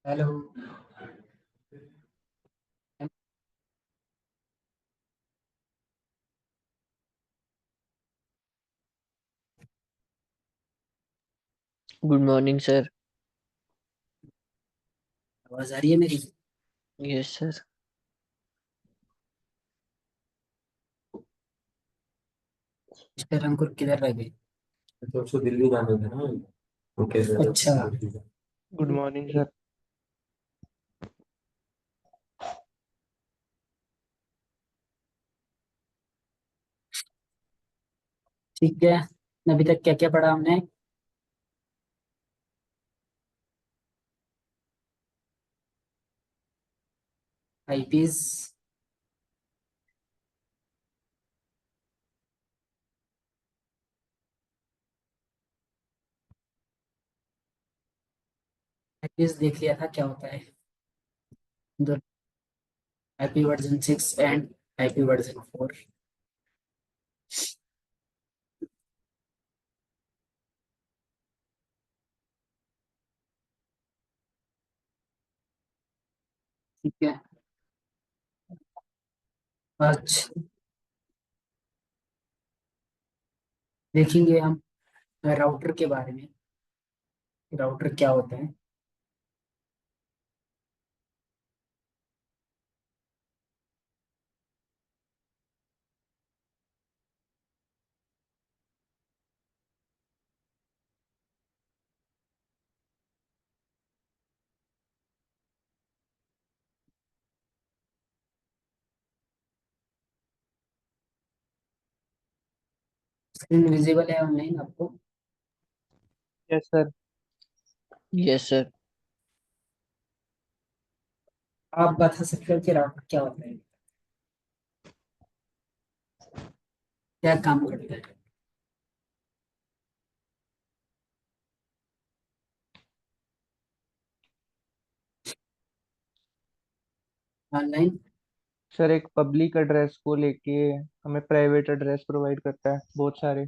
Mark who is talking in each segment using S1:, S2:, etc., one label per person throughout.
S1: Hello.
S2: Good morning sir.
S1: आवाज आ रही है मेरी?
S2: Yes sir.
S1: मिस्टर अंकुर किधर रह गए?
S3: तो उसको दिल्ली जाना था ना। Okay sir.
S1: अच्छा।
S2: Good morning sir.
S1: ठीक है। अभी तक क्या क्या पढ़ा हमने? आईपीएस। आईपीएस देख लिया था क्या होता है। दो। IP version 6 and IP version 4। ठीक है। अच्छा, देखेंगे हम राउटर के बारे में। राउटर क्या होता है? स्क्रीन विजिबल है ऑनलाइन आपको?
S2: Yes sir. Yes sir.
S1: आप बता सकते हो कि राउटर क्या होता है, क्या काम करता है? ऑनलाइन।
S2: सर एक पब्लिक एड्रेस को लेके हमें प्राइवेट एड्रेस प्रोवाइड करता है बहुत सारे,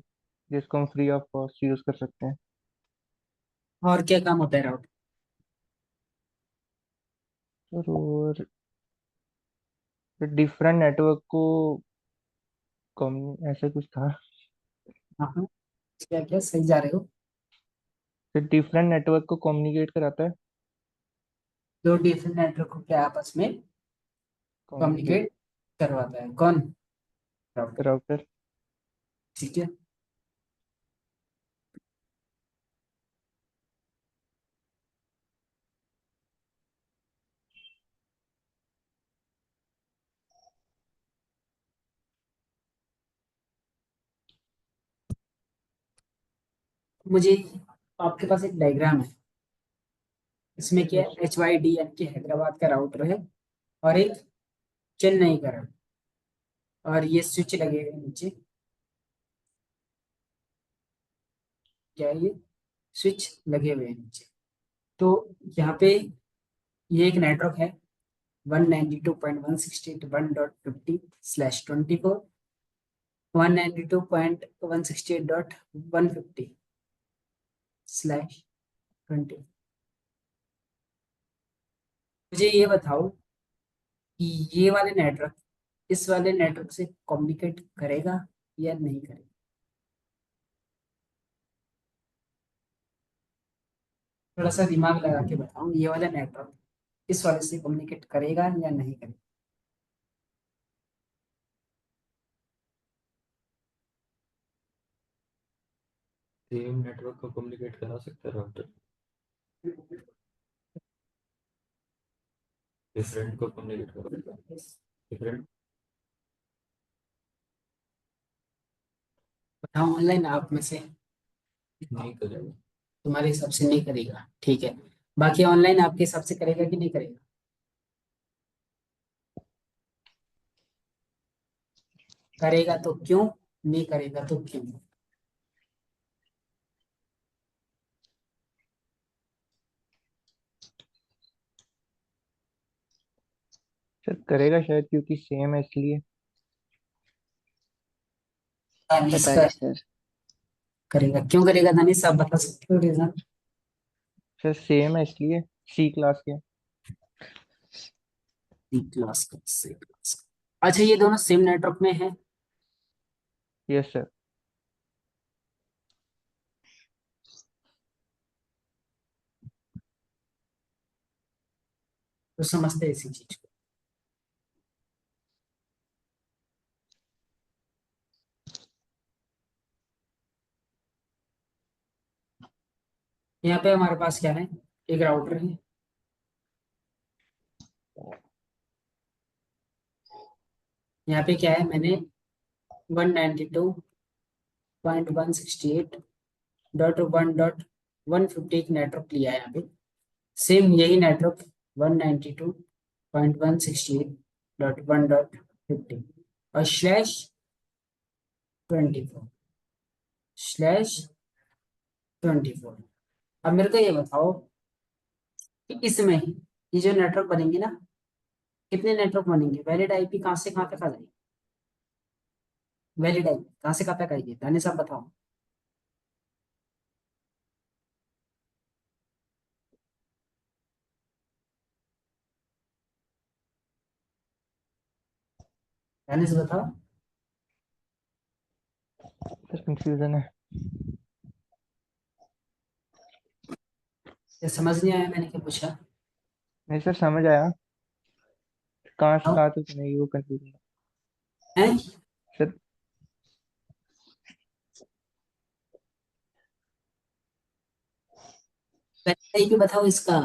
S2: जिसको हम फ्री ऑफ कॉस्ट यूज कर सकते हैं।
S1: और क्या काम होता है राउटर?
S2: सर और डिफरेंट नेटवर्क को कम ऐसा कुछ था।
S1: हाँ हाँ। क्या क्या सही जा रहे हो?
S2: सर डिफरेंट नेटवर्क को कम्युनिकेट कराता है।
S1: दो डिफरेंट नेटवर्क को क्या आपस में
S2: कम्युनिकेट।
S1: कम्युनिकेट करवाता है कौन? राउटर।
S2: राउटर।
S1: ठीक है। मुझे आपके पास एक डायग्राम है। इसमें क्या है, HYD यानी कि हैदराबाद का राउटर है और एक चेन्नई का राउटर, और ये स्विच लगे हुए हैं नीचे। क्या है ये? स्विच लगे हुए हैं नीचे। तो यहाँ पे ये एक नेटवर्क है 192.168.150/150/20। मुझे ये बताओ कि ये वाले नेटवर्क इस वाले नेटवर्क से कम्युनिकेट करेगा या नहीं करेगा? थोड़ा सा दिमाग लगा के बताओ, ये वाला नेटवर्क इस वाले से कम्युनिकेट करेगा या नहीं करेगा?
S3: सेम नेटवर्क को कम्युनिकेट करा सकते हैं राउटर। डिफरेंट को कम्युनिकेट करा डिफरेंट।
S1: बताओ ऑनलाइन आप में से।
S3: नहीं करेगा।
S1: तुम्हारे हिसाब से नहीं करेगा, ठीक है। बाकी ऑनलाइन आपके हिसाब से करेगा कि नहीं करेगा? करेगा तो क्यों? नहीं करेगा तो क्यों?
S2: सर करेगा शायद क्योंकि सेम है इसलिए।
S1: दानिश
S2: पता
S1: का
S2: नहीं सर।
S1: करेगा, क्यों करेगा दानिश, आप बता सकते हो रीजन?
S2: सर सेम है इसलिए, सी क्लास के।
S1: सी क्लास का सी क्लास का। अच्छा, ये दोनों सेम नेटवर्क में है?
S2: Yes sir.
S1: तो समझते हैं इसी चीज को। यहाँ पे हमारे पास क्या है, एक राउटर है, यहाँ पे क्या है, मैंने 192.168.1.150 एक नेटवर्क लिया है यहाँ पे। सेम यही नेटवर्क 192.168.1.50 और /24/24। अब मेरे को ये बताओ कि इसमें ये जो नेटवर्क बनेंगे ना, कितने नेटवर्क बनेंगे? वैलिड आईपी कहाँ से कहाँ तक आ जाएगी? वैलिड आईपी कहाँ से कहाँ तक आएगी, दानिश साहब बताओ। दानिश बताओ।
S2: सर कंफ्यूजन है।
S1: ये समझ नहीं आया मैंने क्या पूछा?
S2: नहीं सर समझ आया, कहाँ से
S1: बताओ।
S2: कहाँ तक नहीं वो कंफ्यूजन
S1: है
S2: सर।
S1: वैलिड आईपी बताओ इसका,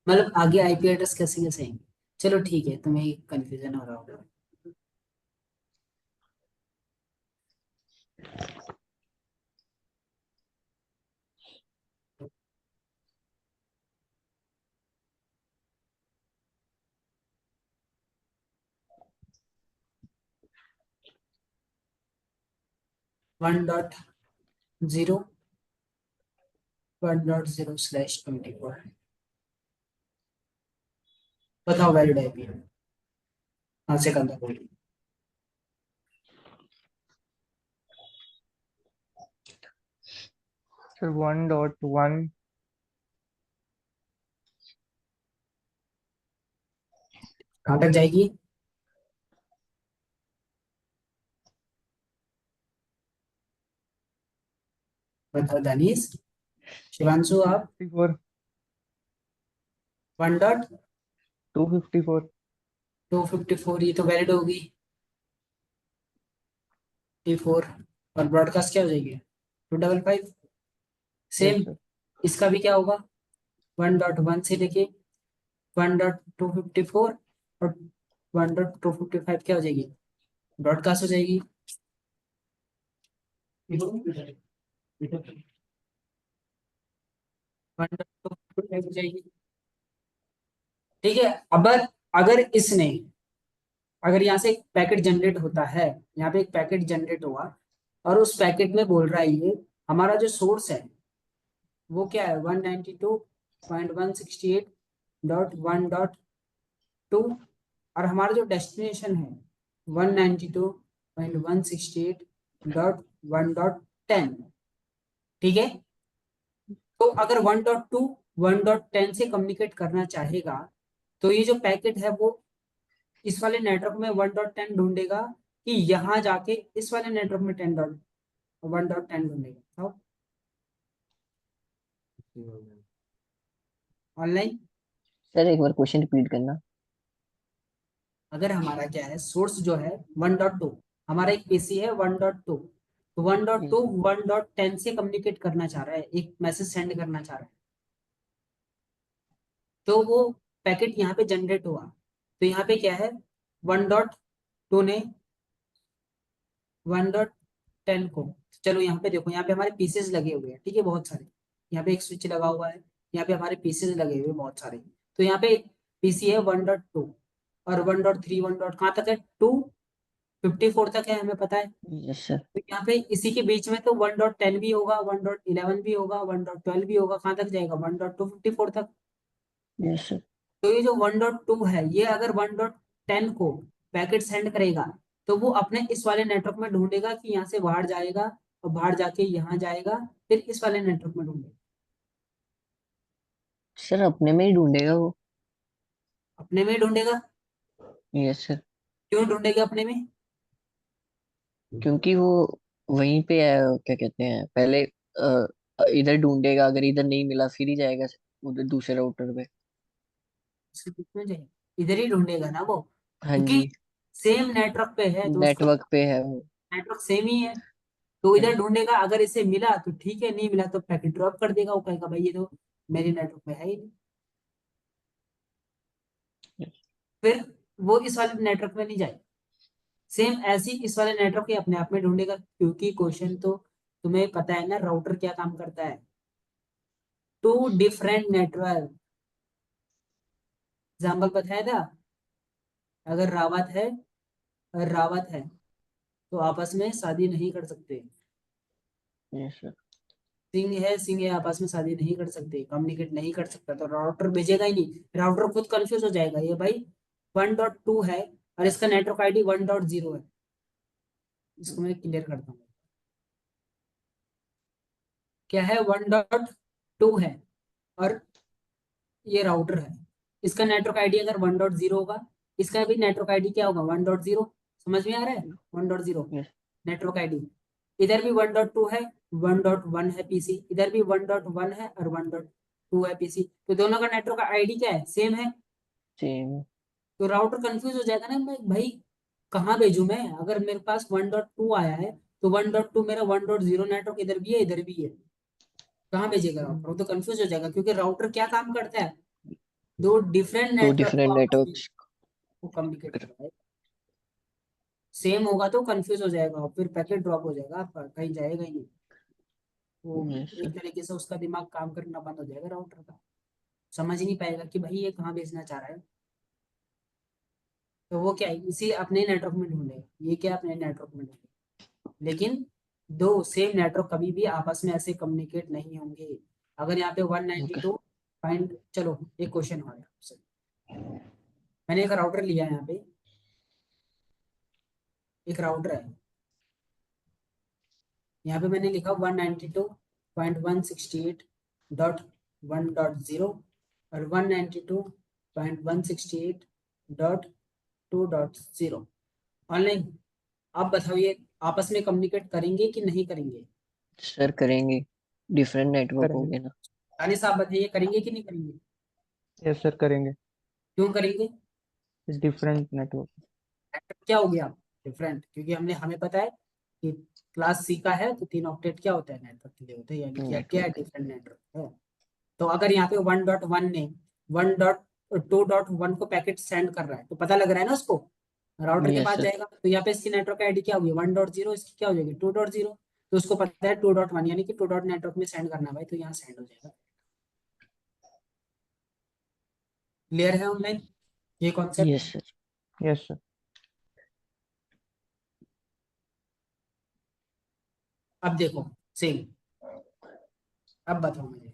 S1: मतलब आगे आईपी एड्रेस कैसे कैसे आएंगे। चलो ठीक है, तुम्हें कंफ्यूजन हो रहा होगा। 1.0 1.0/24। बताओ वैलिड आईपी कहाँ से कहाँ तक होगी?
S2: सर 1.1
S1: कहाँ तक जाएगी? बताओ दानिश, शिवांशु आप।
S2: 54
S1: 1.254,
S2: 254।
S1: ये तो वैलिड होगी T4। और ब्रॉडकास्ट क्या हो जाएगी? 255।
S2: Yes
S1: same
S2: sir.
S1: इसका भी क्या होगा, 1.1 से लेके 1.254 और 1.255 क्या हो जाएगी, ब्रॉडकास्ट हो जाएगी। 1.255 हो जाएगी। ठीक है। अब अगर इसने, अगर यहाँ से एक पैकेट जनरेट होता है, यहाँ पे एक पैकेट जनरेट हुआ और उस पैकेट में बोल रहा है ये हमारा जो सोर्स है वो क्या है, 192.168.1.2 और हमारा जो डेस्टिनेशन है 192.168.1.10। ठीक है। तो अगर 1.2 1.10 से कम्युनिकेट करना चाहेगा तो ये जो पैकेट है वो इस वाले नेटवर्क में 1.10 ढूंढेगा कि यहाँ जाके इस वाले नेटवर्क में 1.10 ढूंढेगा। तो ऑनलाइन,
S4: सर एक बार क्वेश्चन रिपीट करना।
S1: अगर हमारा क्या है, सोर्स जो है 1.2, हमारा एक पीसी है 1.2, तो 1.2 1.10 से कम्युनिकेट करना चाह रहा है, एक मैसेज सेंड करना चाह रहा है। तो वो पैकेट यहाँ पे जनरेट हुआ, तो यहाँ पे क्या है, 1.2 ने 1.10 को, चलो यहाँ पे देखो, यहाँ पे हमारे पीसेस लगे हुए हैं, ठीक है, बहुत सारे। यहाँ पे एक स्विच लगा हुआ है, यहाँ पे हमारे पीसेस लगे हुए हैं बहुत सारे। तो यहाँ पे पीसी है 1.2 और 1.3 1 कहाँ तक है, 254 तक है, हमें पता है।
S4: Yes sir.
S1: तो यहाँ पे इसी के बीच में तो 1.10 भी होगा, 1.11 भी होगा, 1.12 भी होगा, कहाँ तक जाएगा, 1.254 तक।
S4: Yes sir.
S1: तो ये जो 1.2 है, ये अगर 1.10 को पैकेट सेंड करेगा तो वो अपने इस वाले नेटवर्क में ढूंढेगा कि यहाँ से बाहर जाएगा और बाहर जाके यहाँ जाएगा, फिर इस वाले नेटवर्क में ढूंढेगा।
S4: सर अपने में ही ढूंढेगा वो।
S1: अपने में ढूंढेगा?
S4: Yes sir.
S1: क्यों ढूंढेगा अपने में?
S4: क्योंकि वो वहीं पे है, क्या कहते हैं, पहले इधर ढूंढेगा, अगर इधर नहीं मिला फिर ही जाएगा उधर दूसरे राउटर पे।
S1: उसके बीच में जाए, इधर ही ढूंढेगा ना वो,
S4: हाँ
S1: क्योंकि
S4: जी।
S1: सेम नेटवर्क पे है तो उसका
S4: नेटवर्क पे है वो।
S1: नेटवर्क सेम ही है। तो
S4: हाँ
S1: इधर
S4: जी।
S1: ढूंढेगा, अगर इसे मिला तो ठीक है, नहीं मिला तो पैकेट ड्रॉप कर देगा, वो कहेगा भाई ये तो मेरे नेटवर्क में है ही नहीं।
S4: Yes,
S1: फिर वो इस वाले नेटवर्क में नहीं जाएगा। सेम ऐसी इस वाले नेटवर्क के अपने आप में ढूंढेगा, क्योंकि क्वेश्चन तो तुम्हें पता है ना राउटर क्या काम करता है। टू डिफरेंट नेटवर्क, एग्जाम्पल बताया था। अगर रावत है और रावत है तो आपस में शादी नहीं कर सकते।
S4: yes sir।
S1: सिंह है सिंह है, आपस में शादी नहीं कर सकते, कम्युनिकेट नहीं कर सकता, तो राउटर भेजेगा ही नहीं। राउटर खुद कंफ्यूज हो जाएगा, ये भाई 1.2 है और इसका नेटवर्क आईडी 1.0 है। इसको मैं क्लियर करता हूँ। क्या है? 1.2 है और ये राउटर है। इसका नेटवर्क आईडी अगर 1.0 होगा, इसका भी नेटवर्क आईडी क्या होगा? 1.0। समझ में आ रहा है? 1.0
S4: Yes,
S1: नेटवर्क आईडी। इधर भी 1.2 है, 1.1 है पीसी, इधर भी 1.1 है और 1.2 है पीसी, तो दोनों का नेटवर्क आईडी क्या है? सेम है।
S4: same।
S1: तो राउटर कंफ्यूज हो जाएगा ना, मैं भाई कहाँ भेजूं मैं? अगर मेरे पास 1.2 आया है तो 1.2 मेरा 1.0 नेटवर्क इधर भी है इधर भी है, कहाँ भेजेगा राउटर? वो तो कंफ्यूज हो जाएगा, क्योंकि राउटर क्या काम करता है? दो डिफरेंट
S4: दो
S1: नेटवर्क को
S4: डिफरेंट
S1: आपस में
S4: नेटवर्क्स।
S1: वो कम्युनिकेट करता है। सेम होगा तो कंफ्यूज हो जाएगा और फिर पैकेट ड्रॉप हो जाएगा आपका, कहीं जाएगा ही नहीं। वो
S4: यस
S1: एक
S4: सर।
S1: तरीके से उसका दिमाग काम करना बंद हो जाएगा राउटर का, समझ ही नहीं पाएगा कि भाई ये कहाँ भेजना चाह रहा है। तो वो क्या है, इसी अपने नेटवर्क में ढूंढेगा, ये क्या अपने नेटवर्क में ढूंढेगा। लेकिन दो सेम नेटवर्क कभी भी आपस में ऐसे कम्युनिकेट नहीं होंगे। अगर यहाँ पे
S4: ओके।
S1: 192 फाइंड, चलो एक क्वेश्चन हो रहा है आपसे। मैंने एक राउटर लिया है, यहाँ पे एक राउटर है, यहाँ पे मैंने लिखा 192.168.1.0 और 192.168.2.0 ऑनलाइन। आप बताओ ये आपस में कम्युनिकेट करेंगे कि नहीं करेंगे?
S4: सर करेंगे, डिफरेंट नेटवर्क हो
S2: करेंगे।
S4: गए ना।
S1: अनिस आप बताइए, करेंगे कि नहीं करेंगे?
S2: यस सर करेंगे।
S1: क्यों करेंगे?
S2: Different network.
S1: नेटवर्क क्या हो गया डिफरेंट? क्योंकि हमें पता है कि क्लास सी का है तो 3 ऑक्टेट क्या होता है नेटवर्क के लिए होता है, यानी कि क्या है?
S4: नेटवर्क।
S1: डिफरेंट नेटवर्क है। तो अगर यहाँ पे 1.1 ने 1.2.1 को पैकेट सेंड कर रहा है तो पता लग रहा है ना उसको, राउटर के
S4: यस
S1: पास
S4: सर।
S1: जाएगा, तो यहाँ पे इसकी नेटवर्क आईडी क्या होगी? 1.0, इसकी क्या हो जाएगी? 2.0। तो उसको पता है 2.1 यानी कि 2 डॉट नेटवर्क में सेंड करना है भाई, तो यहाँ सेंड हो जाएगा। क्लियर है ऑनलाइन ये concept?
S4: Yes sir.
S2: Yes sir.
S1: अब देखो सेम, अब बताओ मुझे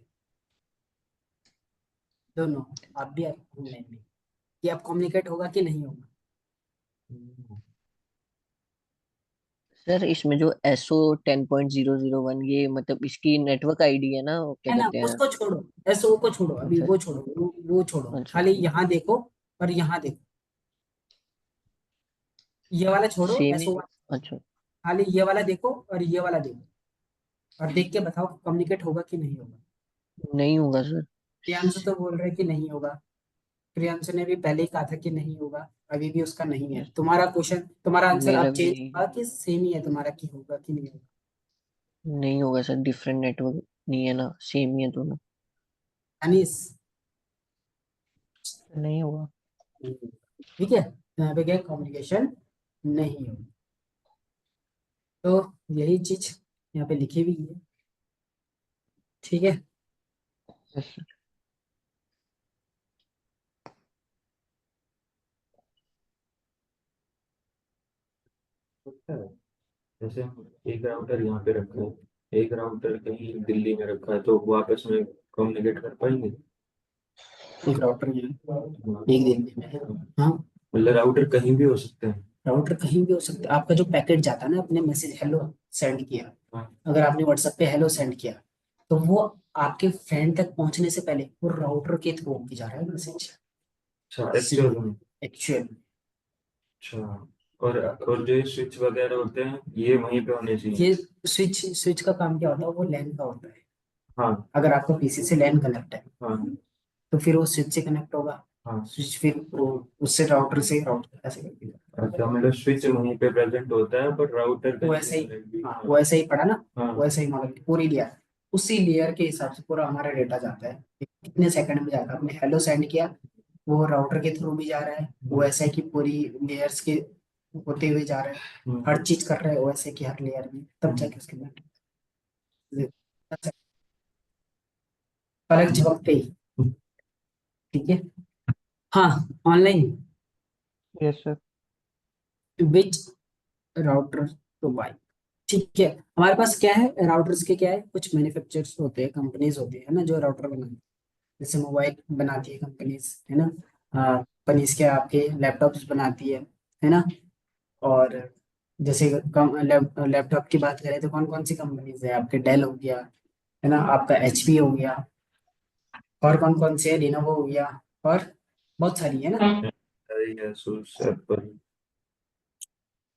S1: दोनों, आप भी ऑनलाइन में, कि अब कम्युनिकेट होगा कि नहीं होगा?
S4: सर इसमें जो SO10.001, ये मतलब इसकी नेटवर्क आईडी है ना, वो क्या
S1: है ना,
S4: कहते हैं।
S1: उसको छोड़ो, एसओ को छोड़ो, अभी
S4: अच्छा।
S1: वो छोड़ो, वो छोड़ो,
S4: अच्छा।
S1: खाली यहाँ देखो और यहाँ देखो। ये वाला छोड़ो
S4: सेम ही।
S1: एसओ,
S4: अच्छा।
S1: खाली ये वाला देखो और ये वाला देखो, और देख के बताओ कम्युनिकेट होगा कि नहीं होगा।
S4: नहीं होगा सर।
S1: प्रियांशु तो बोल रहे कि नहीं होगा। प्रियांशु ने भी पहले ही कहा था कि नहीं होगा, अभी भी उसका नहीं है।
S4: यस।
S1: तुम्हारा क्वेश्चन, तुम्हारा आंसर
S4: मेरा
S1: अब
S4: भी
S1: चेंज
S4: नहीं
S1: होगा कि सेम ही है तुम्हारा, कि होगा कि नहीं होगा?
S4: नहीं होगा सर, डिफरेंट नेटवर्क नहीं है ना, सेम ही है दोनों।
S1: अनीस?
S4: नहीं होगा।
S1: ठीक है, तो यहाँ पे क्या कम्युनिकेशन नहीं होगा। तो यही चीज यहाँ पे लिखी हुई है, ठीक है।
S2: Yes sir.
S3: होता है। जैसे हम एक राउटर यहाँ पे रखा है, एक राउटर कहीं दिल्ली में रखा है, तो वो आपस में कम्युनिकेट कर पाएंगे?
S1: एक राउटर ये
S3: हाँ।
S1: एक दिन में है। हाँ,
S3: मतलब राउटर कहीं भी हो सकते हैं।
S1: राउटर कहीं भी हो सकता है। आपका जो पैकेट जाता है ना, अपने मैसेज हेलो सेंड किया,
S3: हाँ।
S1: अगर आपने व्हाट्सएप पे हेलो सेंड किया, तो वो आपके फ्रेंड तक पहुंचने से पहले वो राउटर के थ्रू होके जा रहा है मैसेज।
S3: अच्छा, एक्चुअल में।
S1: एक्चुअल
S3: अच्छा, और जो स्विच वगैरह होते हैं ये वहीं पे होने चाहिए।
S1: ये स्विच स्विच का काम क्या होता है, वो लैन का होता है।
S3: हाँ
S1: अगर आपका पीसी से लैन कनेक्ट है
S3: हाँ
S1: तो फिर वो स्विच से कनेक्ट होगा,
S3: हाँ।
S1: स्विच फिर वो उससे राउटर से राउटर ऐसे करके
S3: अच्छा, मतलब स्विच वहीं पे प्रेजेंट होता है पर राउटर
S1: वो
S3: कहीं
S1: ऐसे ही,
S3: पे भी।
S1: हाँ वो ऐसे ही पड़ा ना,
S3: हाँ
S1: वो ऐसे ही मॉडल पूरी लेयर, उसी लेयर के हिसाब से पूरा हमारा डेटा जाता है कि कितने सेकंड में जाएगा। आपने हेलो सेंड किया, वो राउटर के थ्रू भी जा रहा है, वो ऐसे है कि पूरी लेयर्स के होते हुए जा रहा है, हर चीज कर रहा है वो ऐसे कि हर लेयर में, तब जाके उसके बाद पलक झपकते ही। ठीक है। हाँ, online
S2: yes sir.
S1: Which router to buy. ठीक है, हमारे पास क्या है, राउटर्स के क्या है, कुछ मैन्युफैक्चरर्स होते हैं, कंपनीज होती है ना जो राउटर बनाती है। जैसे मोबाइल बनाती है कंपनीज, है ना, कंपनीज के आपके लैपटॉप्स बनाती है ना। और जैसे लैपटॉप की बात करें तो कौन कौन सी कंपनीज है, आपके डेल हो गया, है ना, आपका एचपी हो गया, और कौन कौन से है, लिनोवो हो गया, और बहुत सारी है ना।
S3: सही है, सूस एप्पल।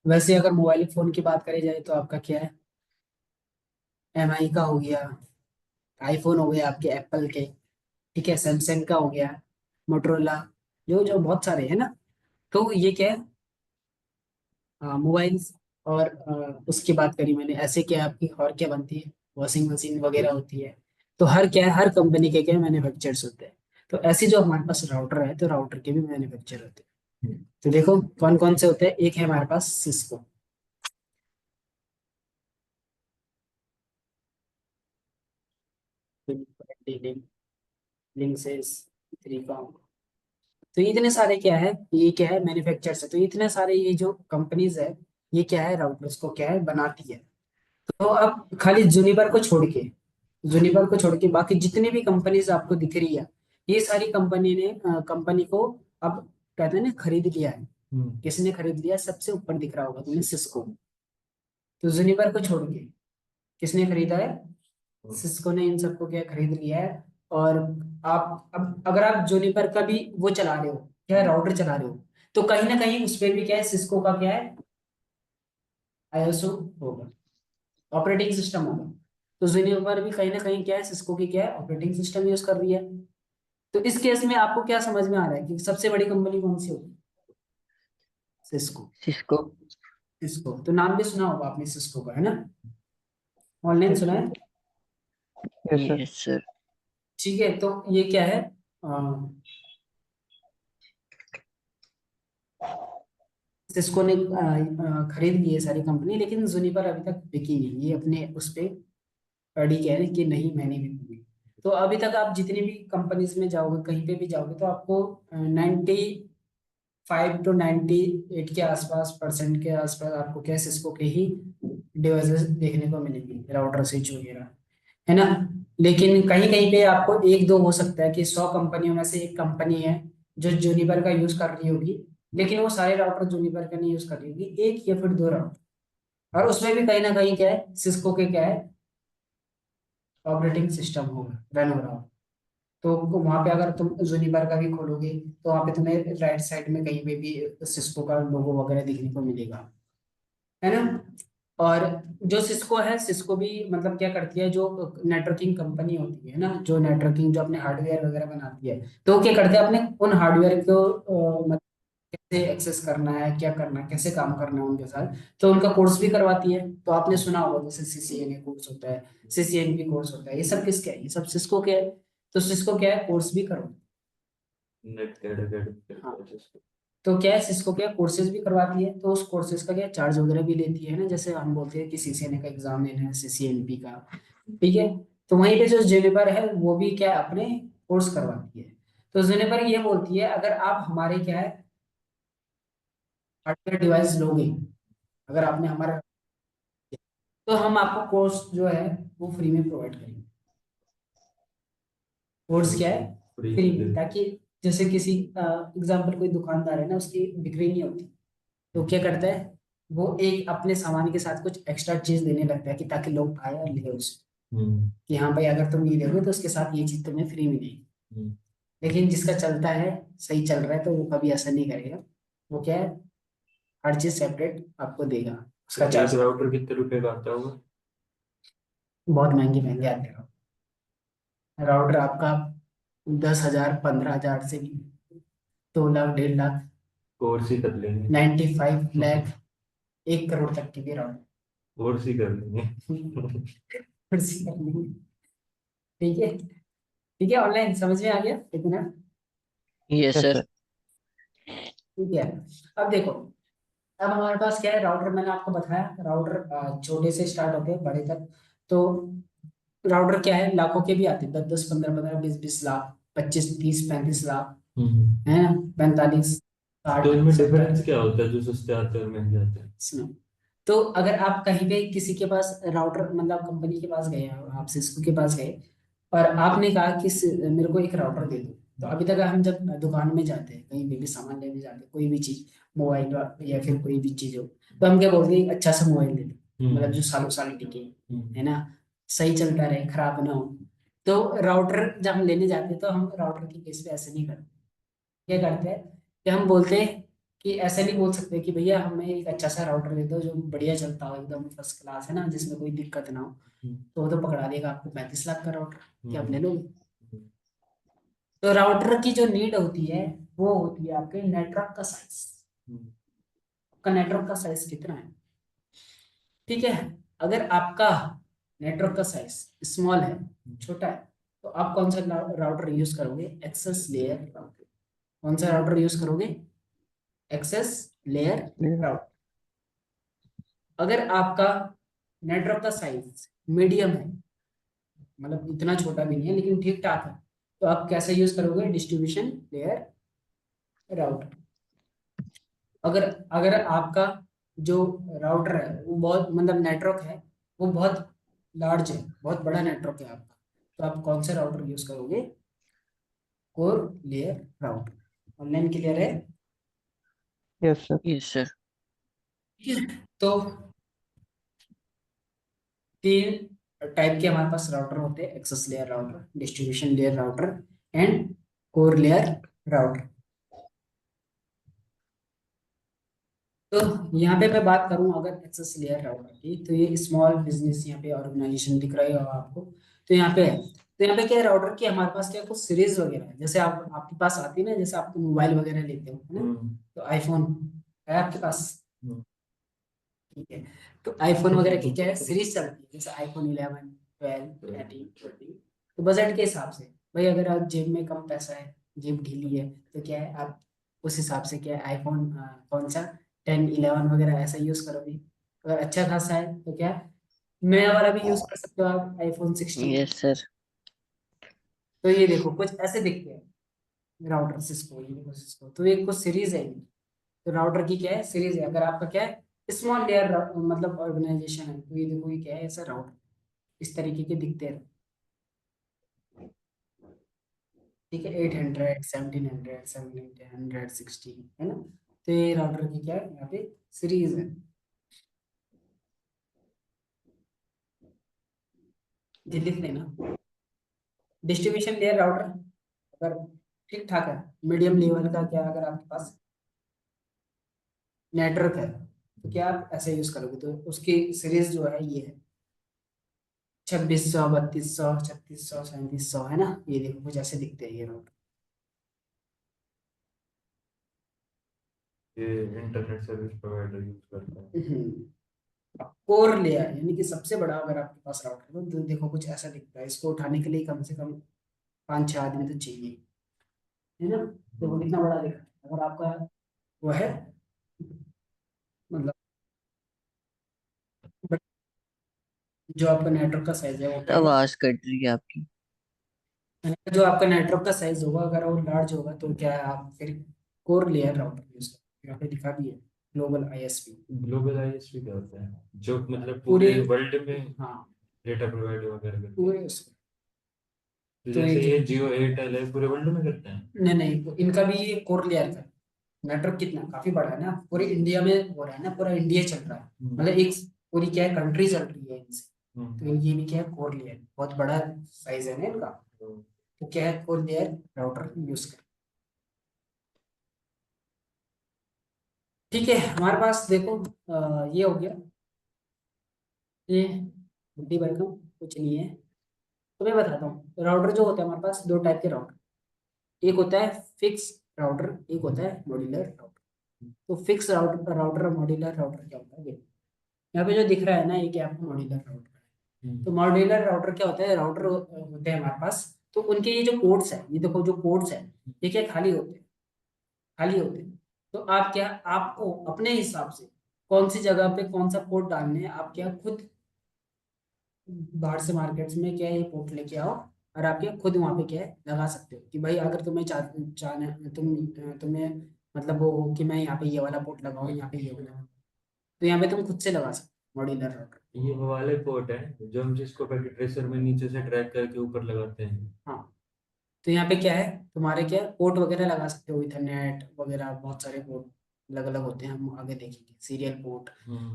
S1: वैसे अगर मोबाइल फोन की बात करी जाए तो आपका क्या है, एमआई का हो गया, आईफोन हो गया आपके एप्पल के, ठीक है, सैमसंग का हो गया, मोटरोला, जो जो बहुत सारे है ना। तो ये क्या है, मोबाइल्स। और उसकी बात करी मैंने, ऐसे क्या आपकी और क्या बनती है, वॉशिंग मशीन वगैरह होती है। तो हर क्या है, हर कंपनी के क्या मैन्युफैक्चरर्स होते हैं। तो ऐसे जो हमारे पास राउटर है तो राउटर के भी मैन्युफैक्चर होते हैं। तो देखो कौन कौन से होते हैं, एक है हमारे पास सिस्को, लिंक्सेस, तो इतने सारे क्या है, ये क्या है मैन्युफैक्चरर्स है। तो इतने सारे ये जो कंपनीज है, ये क्या है राउटर्स को क्या है बनाती है। तो अब खाली जूनिपर को छोड़ के, जूनिपर को छोड़ के बाकी जितनी भी कंपनीज आपको दिख रही है, ये सारी कंपनी ने कंपनी को अब कहते हैं ना खरीद लिया है। किसने खरीद लिया, सबसे ऊपर दिख रहा होगा तुम्हें, सिस्को। तो जूनिपर को छोड़ के किसने खरीदा है, सिस्को ने इन सबको क्या खरीद लिया है। और आप अब अगर आप जूनिपर का भी वो चला रहे हो, क्या राउटर चला रहे हो, तो कहीं ना कहीं उस पर भी क्या है, सिस्को का क्या है, आईएसओ होगा, ऑपरेटिंग सिस्टम होगा। तो जूनिपर भी कहीं ना कहीं क्या है, सिस्को की क्या है, ऑपरेटिंग सिस्टम यूज कर रही है। तो इस केस में आपको क्या समझ में आ रहा है कि सबसे बड़ी कंपनी कौन सी होगी, सिस्को।
S4: सिस्को।
S1: सिस्को तो नाम भी सुना होगा आपने सिस्को का, है ना, ऑनलाइन सुना है।
S2: Yes sir.
S4: Yes sir.
S1: ठीक है, तो ये क्या है, सिस्को ने खरीद ली है सारी कंपनी, लेकिन जूनिपर अभी तक बिकी नहीं, ये अपने उस पे अड़ी कह रहे हैं कि नहीं मैंने भी बिकी। तो अभी तक आप जितनी भी कंपनीज में जाओगे, कहीं पे भी जाओगे, तो आपको 95 to 98 के आसपास परसेंट के आसपास आपको क्या सिस्को के ही डिवाइसेस देखने को मिलेंगे, राउटर स्विच वगैरह, है ना। लेकिन कहीं कहीं पे आपको एक दो हो सकता है कि 100 कंपनियों में से एक कंपनी है जो जूनिपर का यूज कर रही होगी, लेकिन वो सारे राउटर जूनिपर का नहीं यूज कर रही होगी, एक या फिर दो राउटर। और उसमें भी कहीं ना कहीं क्या है, सिस्को के क्या है, ऑपरेटिंग सिस्टम होगा रन हो रहा हो। तो वहां पे अगर तुम जूनिपर का भी खोलोगे तो वहां पे तुम्हें राइट साइड में कहीं पे भी सिस्को का लोगो वगैरह दिखने को मिलेगा, है ना। और जो सिस्को है, सिस्को भी मतलब क्या करती है, जो नेटवर्किंग कंपनी होती है ना, जो नेटवर्किंग जो अपने हार्डवेयर वगैरह बनाती है, तो वो क्या करते हैं अपने उन हार्डवेयर को मतलब कैसे एक्सेस करना है, क्या करना है, कैसे काम करना है उनके साथ, तो उनका कोर्स भी करवाती है। तो आपने सुना होगा जैसे सीसीएनए कोर्स होता है, सीसीएनपी कोर्स होता है, ये सब किसके है, ये सब सिस्को के है। तो सिस्को क्या है, कोर्स भी करवाती
S3: नेट कैड
S1: है। हाँ, तो क्या है, सिस्को क्या कोर्सेज भी करवाती है, तो उस कोर्सेज का क्या चार्ज वगैरह भी लेती है ना, जैसे हम बोलते हैं कि सीसीएनए का एग्जाम लेना है, सीसीएनपी का, ठीक है। तो वहीं पे जो जेनिफर है वो भी क्या है, अपने कोर्स करवाती है। तो जेनिफर ये बोलती है अगर आप हमारे क्या है हार्डवेयर डिवाइस लोगे, अगर आपने हमारा, तो हम आपको कोर्स जो है वो फ्री में प्रोवाइड करेंगे। कोर्स क्या है,
S3: फ्री
S1: फ्री
S3: में
S1: में,
S3: दे।
S1: ताकि जैसे किसी एग्जाम्पल कोई दुकानदार है ना, उसकी बिक्री नहीं होती, तो क्या करता है, वो एक अपने सामान के साथ कुछ एक्स्ट्रा चीज देने लगता है कि ताकि लोग आए और ले उसे। कि हाँ भाई अगर तुम ये देखो तो उसके साथ ये चीज तुम्हें फ्री मिलेगी।
S3: हम्म।
S1: लेकिन जिसका चलता है, सही चल रहा है, तो वो कभी ऐसा नहीं करेगा। वो क्या है, हर चीज सेपरेट आपको देगा,
S3: तो
S1: उसका
S3: एक
S1: चार्ज।
S3: राउटर कितने रुपए का आता होगा?
S1: बहुत महंगे महंगे आते हैं राउटर आपका, 10,000 15,000 से भी, 2 लाख 1.5 लाख,
S3: कोर्स ही कर लेंगे।
S1: 95 लाख, 1 करोड़ तक की भी राउटर।
S3: कोर्स ही कर लेंगे।
S1: कुर्सी कर लेंगे। ठीक है, ठीक है, ऑनलाइन समझ में आ गया इतना?
S4: Yes
S2: yes
S4: sir.
S2: सर।
S1: ठीक है। अब देखो, अब हमारे पास क्या है, राउटर मैंने आपको बताया, राउटर छोटे से स्टार्ट होते हैं बड़े तक। तो राउटर क्या है, लाखों के भी आते हैं, 10 10 15 15 20 20 लाख, 25 30 35 लाख,
S3: हम्म।
S1: है ना, 45
S3: तो
S1: 60
S3: इनमें
S1: 70।
S3: डिफरेंस क्या होता है जो सस्ते आते हैं और महंगे आते हैं?
S1: सुनो, तो अगर आप कहीं पे किसी के पास राउटर, मतलब कंपनी के पास गए हैं, आप सिस्को के पास गए और आपने कहा कि मेरे को एक राउटर दे दो, तो अभी तक हम जब दुकान में जाते हैं, कहीं भी सामान लेने जाते हैं, कोई भी चीज, मोबाइल या फिर कोई भी चीज हो, तो हम क्या बोलते हैं, एक अच्छा सा मोबाइल ले लो, मतलब जो सालों साल टिके, है ना, सही चलता रहे, खराब ना हो। तो राउटर जब हम लेने जाते हैं, तो हम राउटर की केस पे ऐसे नहीं करते। क्या करते हैं कि हम बोलते हैं कि ऐसे नहीं बोल सकते कि भैया हमें एक अच्छा सा राउटर दे दो जो बढ़िया चलता हो, एकदम फर्स्ट क्लास, है ना, जिसमें कोई दिक्कत ना हो।
S3: हम्म।
S1: तो वो तो पकड़ा देगा आपको 35 लाख का राउटर, क्या आप ले लोगे?
S3: हम्म।
S1: तो राउटर की जो नीड होती है, वो होती है आपके नेटवर्क का साइज।
S3: हम्म।
S1: आपका नेटवर्क का साइज कितना है? ठीक है, अगर आपका नेटवर्क का साइज स्मॉल है, छोटा है, तो आप कौन सा राउटर यूज करोगे? Access layer router. कौन सा राउटर यूज करोगे? Access layer router. अगर आपका नेटवर्क का साइज मीडियम है, मतलब इतना छोटा भी नहीं है लेकिन ठीक ठाक है, तो आप कैसे यूज करोगे? Distribution layer router. अगर अगर आपका जो राउटर है वो बहुत, मतलब नेटवर्क है वो बहुत लार्ज है, बहुत बड़ा नेटवर्क है आपका, तो आप कौन सा राउटर यूज करोगे? Core layer router. Online clear है?
S2: Yes sir.
S4: Yes sir.
S1: ठीक है। तो 3 टाइप के हमारे पास राउटर होते हैं, access layer router, distribution layer router and core layer router. तो यहाँ पे मैं बात करूँ अगर एक्सेस लेयर राउटर की, तो ये स्मॉल बिजनेस यहाँ पे ऑर्गेनाइजेशन दिख रही होगा आपको, तो यहाँ पे है। तो यहाँ पे क्या है, राउटर की हमारे पास क्या कुछ सीरीज वगैरह है, जैसे आप आपके पास आती है ना, जैसे आप मोबाइल वगैरह लेते हो, है ना, तो आईफोन है आपके पास, ठीक है, तो आईफोन वगैरह की क्या है, सीरीज चलती है, जैसे आईफोन 11 12 13 14। तो बजट के हिसाब से, भाई अगर आप जेब में कम पैसा है, जेब ढीली है, तो क्या है, आप उस हिसाब से क्या है, आईफोन कौन सा 10 11 वगैरह ऐसा यूज करोगे। अगर अच्छा खासा है तो क्या है, नया वाला भी यूज कर सकते हो आप, आईफोन 16।
S4: Yes sir.
S1: तो ये देखो कुछ ऐसे दिखते हैं राउटर सिस्को, ये देखो सिस्को, तो ये कुछ सीरीज है ये। तो राउटर की क्या है, सीरीज है। अगर आपका क्या है, स्मॉल लेयर मतलब ऑर्गेनाइजेशन है, तो ये देखो ये क्या है, ऐसा राउटर इस तरीके के दिखते हैं। ठीक है, 800 1700 1700 16, है ना, तो ये राउटर की क्या है, यहाँ पे सीरीज है। ये लिख लेना, डिस्ट्रीब्यूशन लेयर राउटर अगर ठीक ठाक है, मीडियम लेवल का, क्या अगर आपके पास नेटवर्क है, तो क्या आप ऐसे यूज करोगे, तो उसकी सीरीज जो है ये है 2600 3200 3600 3700, है ना, ये देखो कुछ ऐसे दिखते हैं ये राउटर।
S3: ये इंटरनेट सर्विस प्रोवाइडर यूज करता है।
S1: कोर लेयर यानी कि सबसे बड़ा अगर आपके पास राउटर हो, तो देखो कुछ ऐसा दिखता है, इसको उठाने के लिए कम से कम 5 6 आदमी तो चाहिए, है ना, देखो कितना बड़ा दिखता है। अगर आपका वो है, मतलब but जो आपका नेटवर्क का साइज है वो क्या है,
S4: आवाज कट रही है आपकी।
S1: जो आपका नेटवर्क का साइज होगा अगर वो लार्ज होगा, तो क्या है, आप फिर कोर लेयर राउटर यूज करें, यहाँ पे लिखा भी है ग्लोबल आईएसपी।
S3: ग्लोबल आईएसपी क्या होता है? जो मतलब
S1: पूरे,
S3: पूरे वर्ल्ड में
S1: हाँ,
S3: डेटा प्रोवाइड वगैरह करता है?
S1: पूरे उसको।
S3: तो
S1: तो
S3: जैसे
S1: एक,
S3: ये जियो एयरटेल है पूरे वर्ल्ड में करते हैं?
S1: नहीं नहीं, तो इनका भी ये कोर लेयर का नेटवर्क कितना काफी बड़ा है ना, पूरे इंडिया में हो रहा है ना, पूरा इंडिया चल रहा है,
S3: हम्म।
S1: मतलब एक पूरी क्या है, कंट्री चल रही है इनसे। तो ये भी क्या है, कोर लेयर, बहुत बड़ा साइज है ना इनका, तो क्या है, कोर लेयर राउटर यूज कर। ठीक है, हमारे पास देखो ये हो गया, ये बुद्धि भाई का कुछ नहीं है। तो मैं बताता हूँ, राउटर जो होता है हमारे पास, दो टाइप के राउटर, एक होता है फिक्स राउटर, एक होता है मॉड्यूलर राउटर। तो फिक्स राउटर राउटर और मॉड्यूलर राउटर क्या होता है, देखो यहाँ पे जो दिख रहा है ना, ये क्या आपको मॉड्यूलर राउटर है। तो मॉड्यूलर राउटर क्या होता है, राउटर होते हैं हमारे पास, तो उनके ये जो पोर्ट्स है, ये देखो जो पोर्ट्स है, ये क्या खाली होते हैं, खाली होते हैं। तो आप क्या, आपको अपने हिसाब से कौन सी जगह पे कौन सा पोर्ट डालने हैं, आप क्या खुद बाहर से मार्केट्स में क्या है, ये पोर्ट लेके आओ, और आप क्या खुद वहाँ पे क्या है लगा सकते हो, कि भाई अगर तुम्हें तुम्हें मतलब वो हो कि मैं यहाँ पे ये वाला पोर्ट लगाऊं, यहाँ पे ये वाला, तो यहाँ पे तुम खुद से लगा सकते हो मॉड्यूलर राउटर।
S3: ये वो वाले पोर्ट है जो हम जिसको पैकेट ट्रेसर में नीचे से ड्रैग करके ऊपर लगाते हैं।
S1: हाँ, तो यहाँ पे क्या है, तुम्हारे क्या पोर्ट वगैरह लगा सकते हो, इथरनेट वगैरह बहुत सारे पोर्ट अलग अलग होते हैं, हम आगे देखेंगे, सीरियल पोर्ट।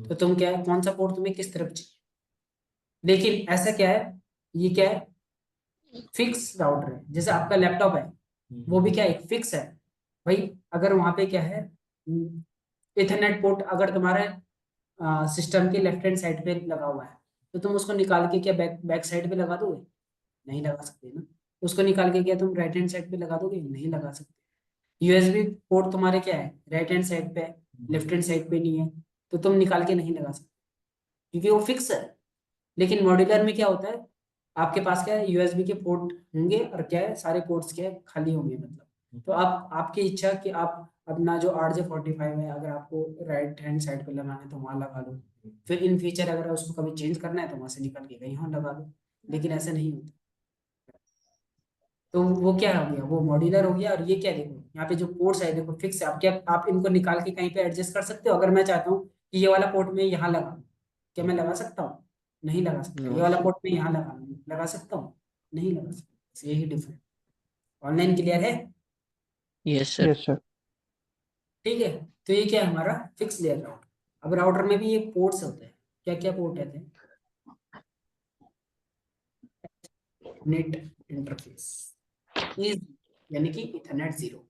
S1: तो तुम क्या है, कौन सा पोर्ट तुम्हें किस तरफ चाहिए, लेकिन ऐसा क्या है, ये क्या है, फिक्स राउटर है, जैसे आपका लैपटॉप है, वो भी क्या है, एक फिक्स है भाई। अगर वहां पे क्या है, इथरनेट पोर्ट अगर तुम्हारे सिस्टम के लेफ्ट हैंड साइड पे लगा हुआ है, तो तुम उसको निकाल के क्या बैक बैक साइड पे लगा दोगे, नहीं लगा सकते ना। उसको निकाल के क्या तुम राइट हैंड साइड पे लगा दोगे, नहीं लगा सकते। यूएसबी पोर्ट तुम्हारे क्या है, राइट हैंड साइड पे, लेफ्ट हैंड साइड पे नहीं है, तो तुम निकाल के नहीं लगा सकते, क्योंकि वो फिक्स है। लेकिन मॉड्यूलर में क्या होता है, आपके पास क्या है, यूएसबी के पोर्ट होंगे, और क्या है, सारे पोर्ट्स क्या है, खाली होंगे मतलब। तो आप आपकी इच्छा कि आप अपना जो RJ45 है, अगर आपको राइट हैंड साइड पे लगाना है तो वहां लगा लो, फिर इन फ्यूचर अगर उसको कभी चेंज करना है तो वहां से निकल के कहीं और लगा लो, लेकिन ऐसा नहीं होता। तो वो क्या हो गया, वो मॉड्यूलर हो गया। और ये क्या, देखो यहाँ पे जो पोर्ट्स है, देखो फिक्स है, आप क्या आप इनको निकाल के कहीं पे एडजस्ट कर सकते हो। अगर मैं चाहता हूँ कि ये वाला पोर्ट में यहाँ लगा, क्या मैं लगा सकता हूँ, नहीं लगा सकता। ये
S4: नो
S1: वाला
S4: सर।
S1: पोर्ट में यहाँ लगा सकता हूँ, नहीं लगा सकता। बस यही डिफरेंस। ऑनलाइन क्लियर है।
S4: Yes sir.
S2: Yes sir.
S1: ठीक है, तो ये क्या है हमारा फिक्स लेयर राउटर। अब राउटर में भी ये पोर्ट्स होते हैं, क्या क्या पोर्ट रहते हैं, नेट इंटरफेस इज, यानी कि इथरनेट 0।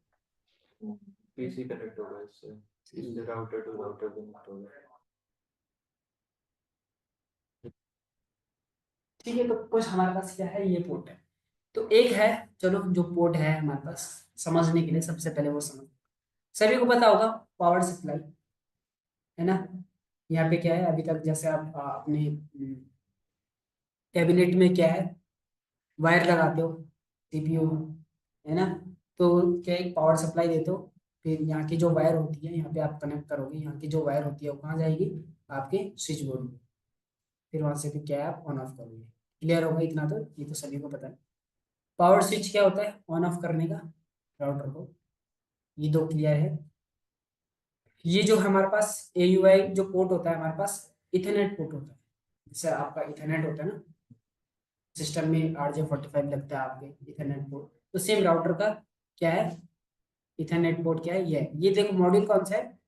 S3: पीसी कनेक्ट होगा इससे, इससे राउटर टू राउटर कनेक्ट होगा।
S1: ठीक है, तो कुछ हमारे पास क्या है, ये पोर्ट है। तो एक है, चलो जो पोर्ट है हमारे पास, समझने के लिए सबसे पहले वो समझ, सभी को पता होगा पावर सप्लाई, है ना। यहाँ पे क्या है, अभी तक जैसे आप अपने कैबिनेट में क्या है, वायर लगाते हो सीपीयू, है ना। तो क्या एक पावर सप्लाई देते हो, फिर यहाँ की जो वायर होती है, यहाँ पे आप कनेक्ट करोगे, यहाँ की जो वायर होती है वो कहाँ जाएगी, आपके स्विच बोर्ड में, फिर वहां से भी क्या है, आप ऑन ऑफ करोगे। क्लियर होगा इतना, तो ये तो सभी को पता है। पावर स्विच क्या होता है, ऑन ऑफ करने का राउटर को, ये दो क्लियर है। ये जो हमारे पास AUI जो पोर्ट होता है हमारे पास, इथरनेट पोर्ट होता है, जैसे आपका इथरनेट होता है ना, सिस्टम में RJ45 लगता है आपके, इथरनेट पोर्ट। तो सेम राउटर का क्या है, इथरनेट पोर्ट क्या है, ये है। ये देखो मॉड्यूल कौन सा है,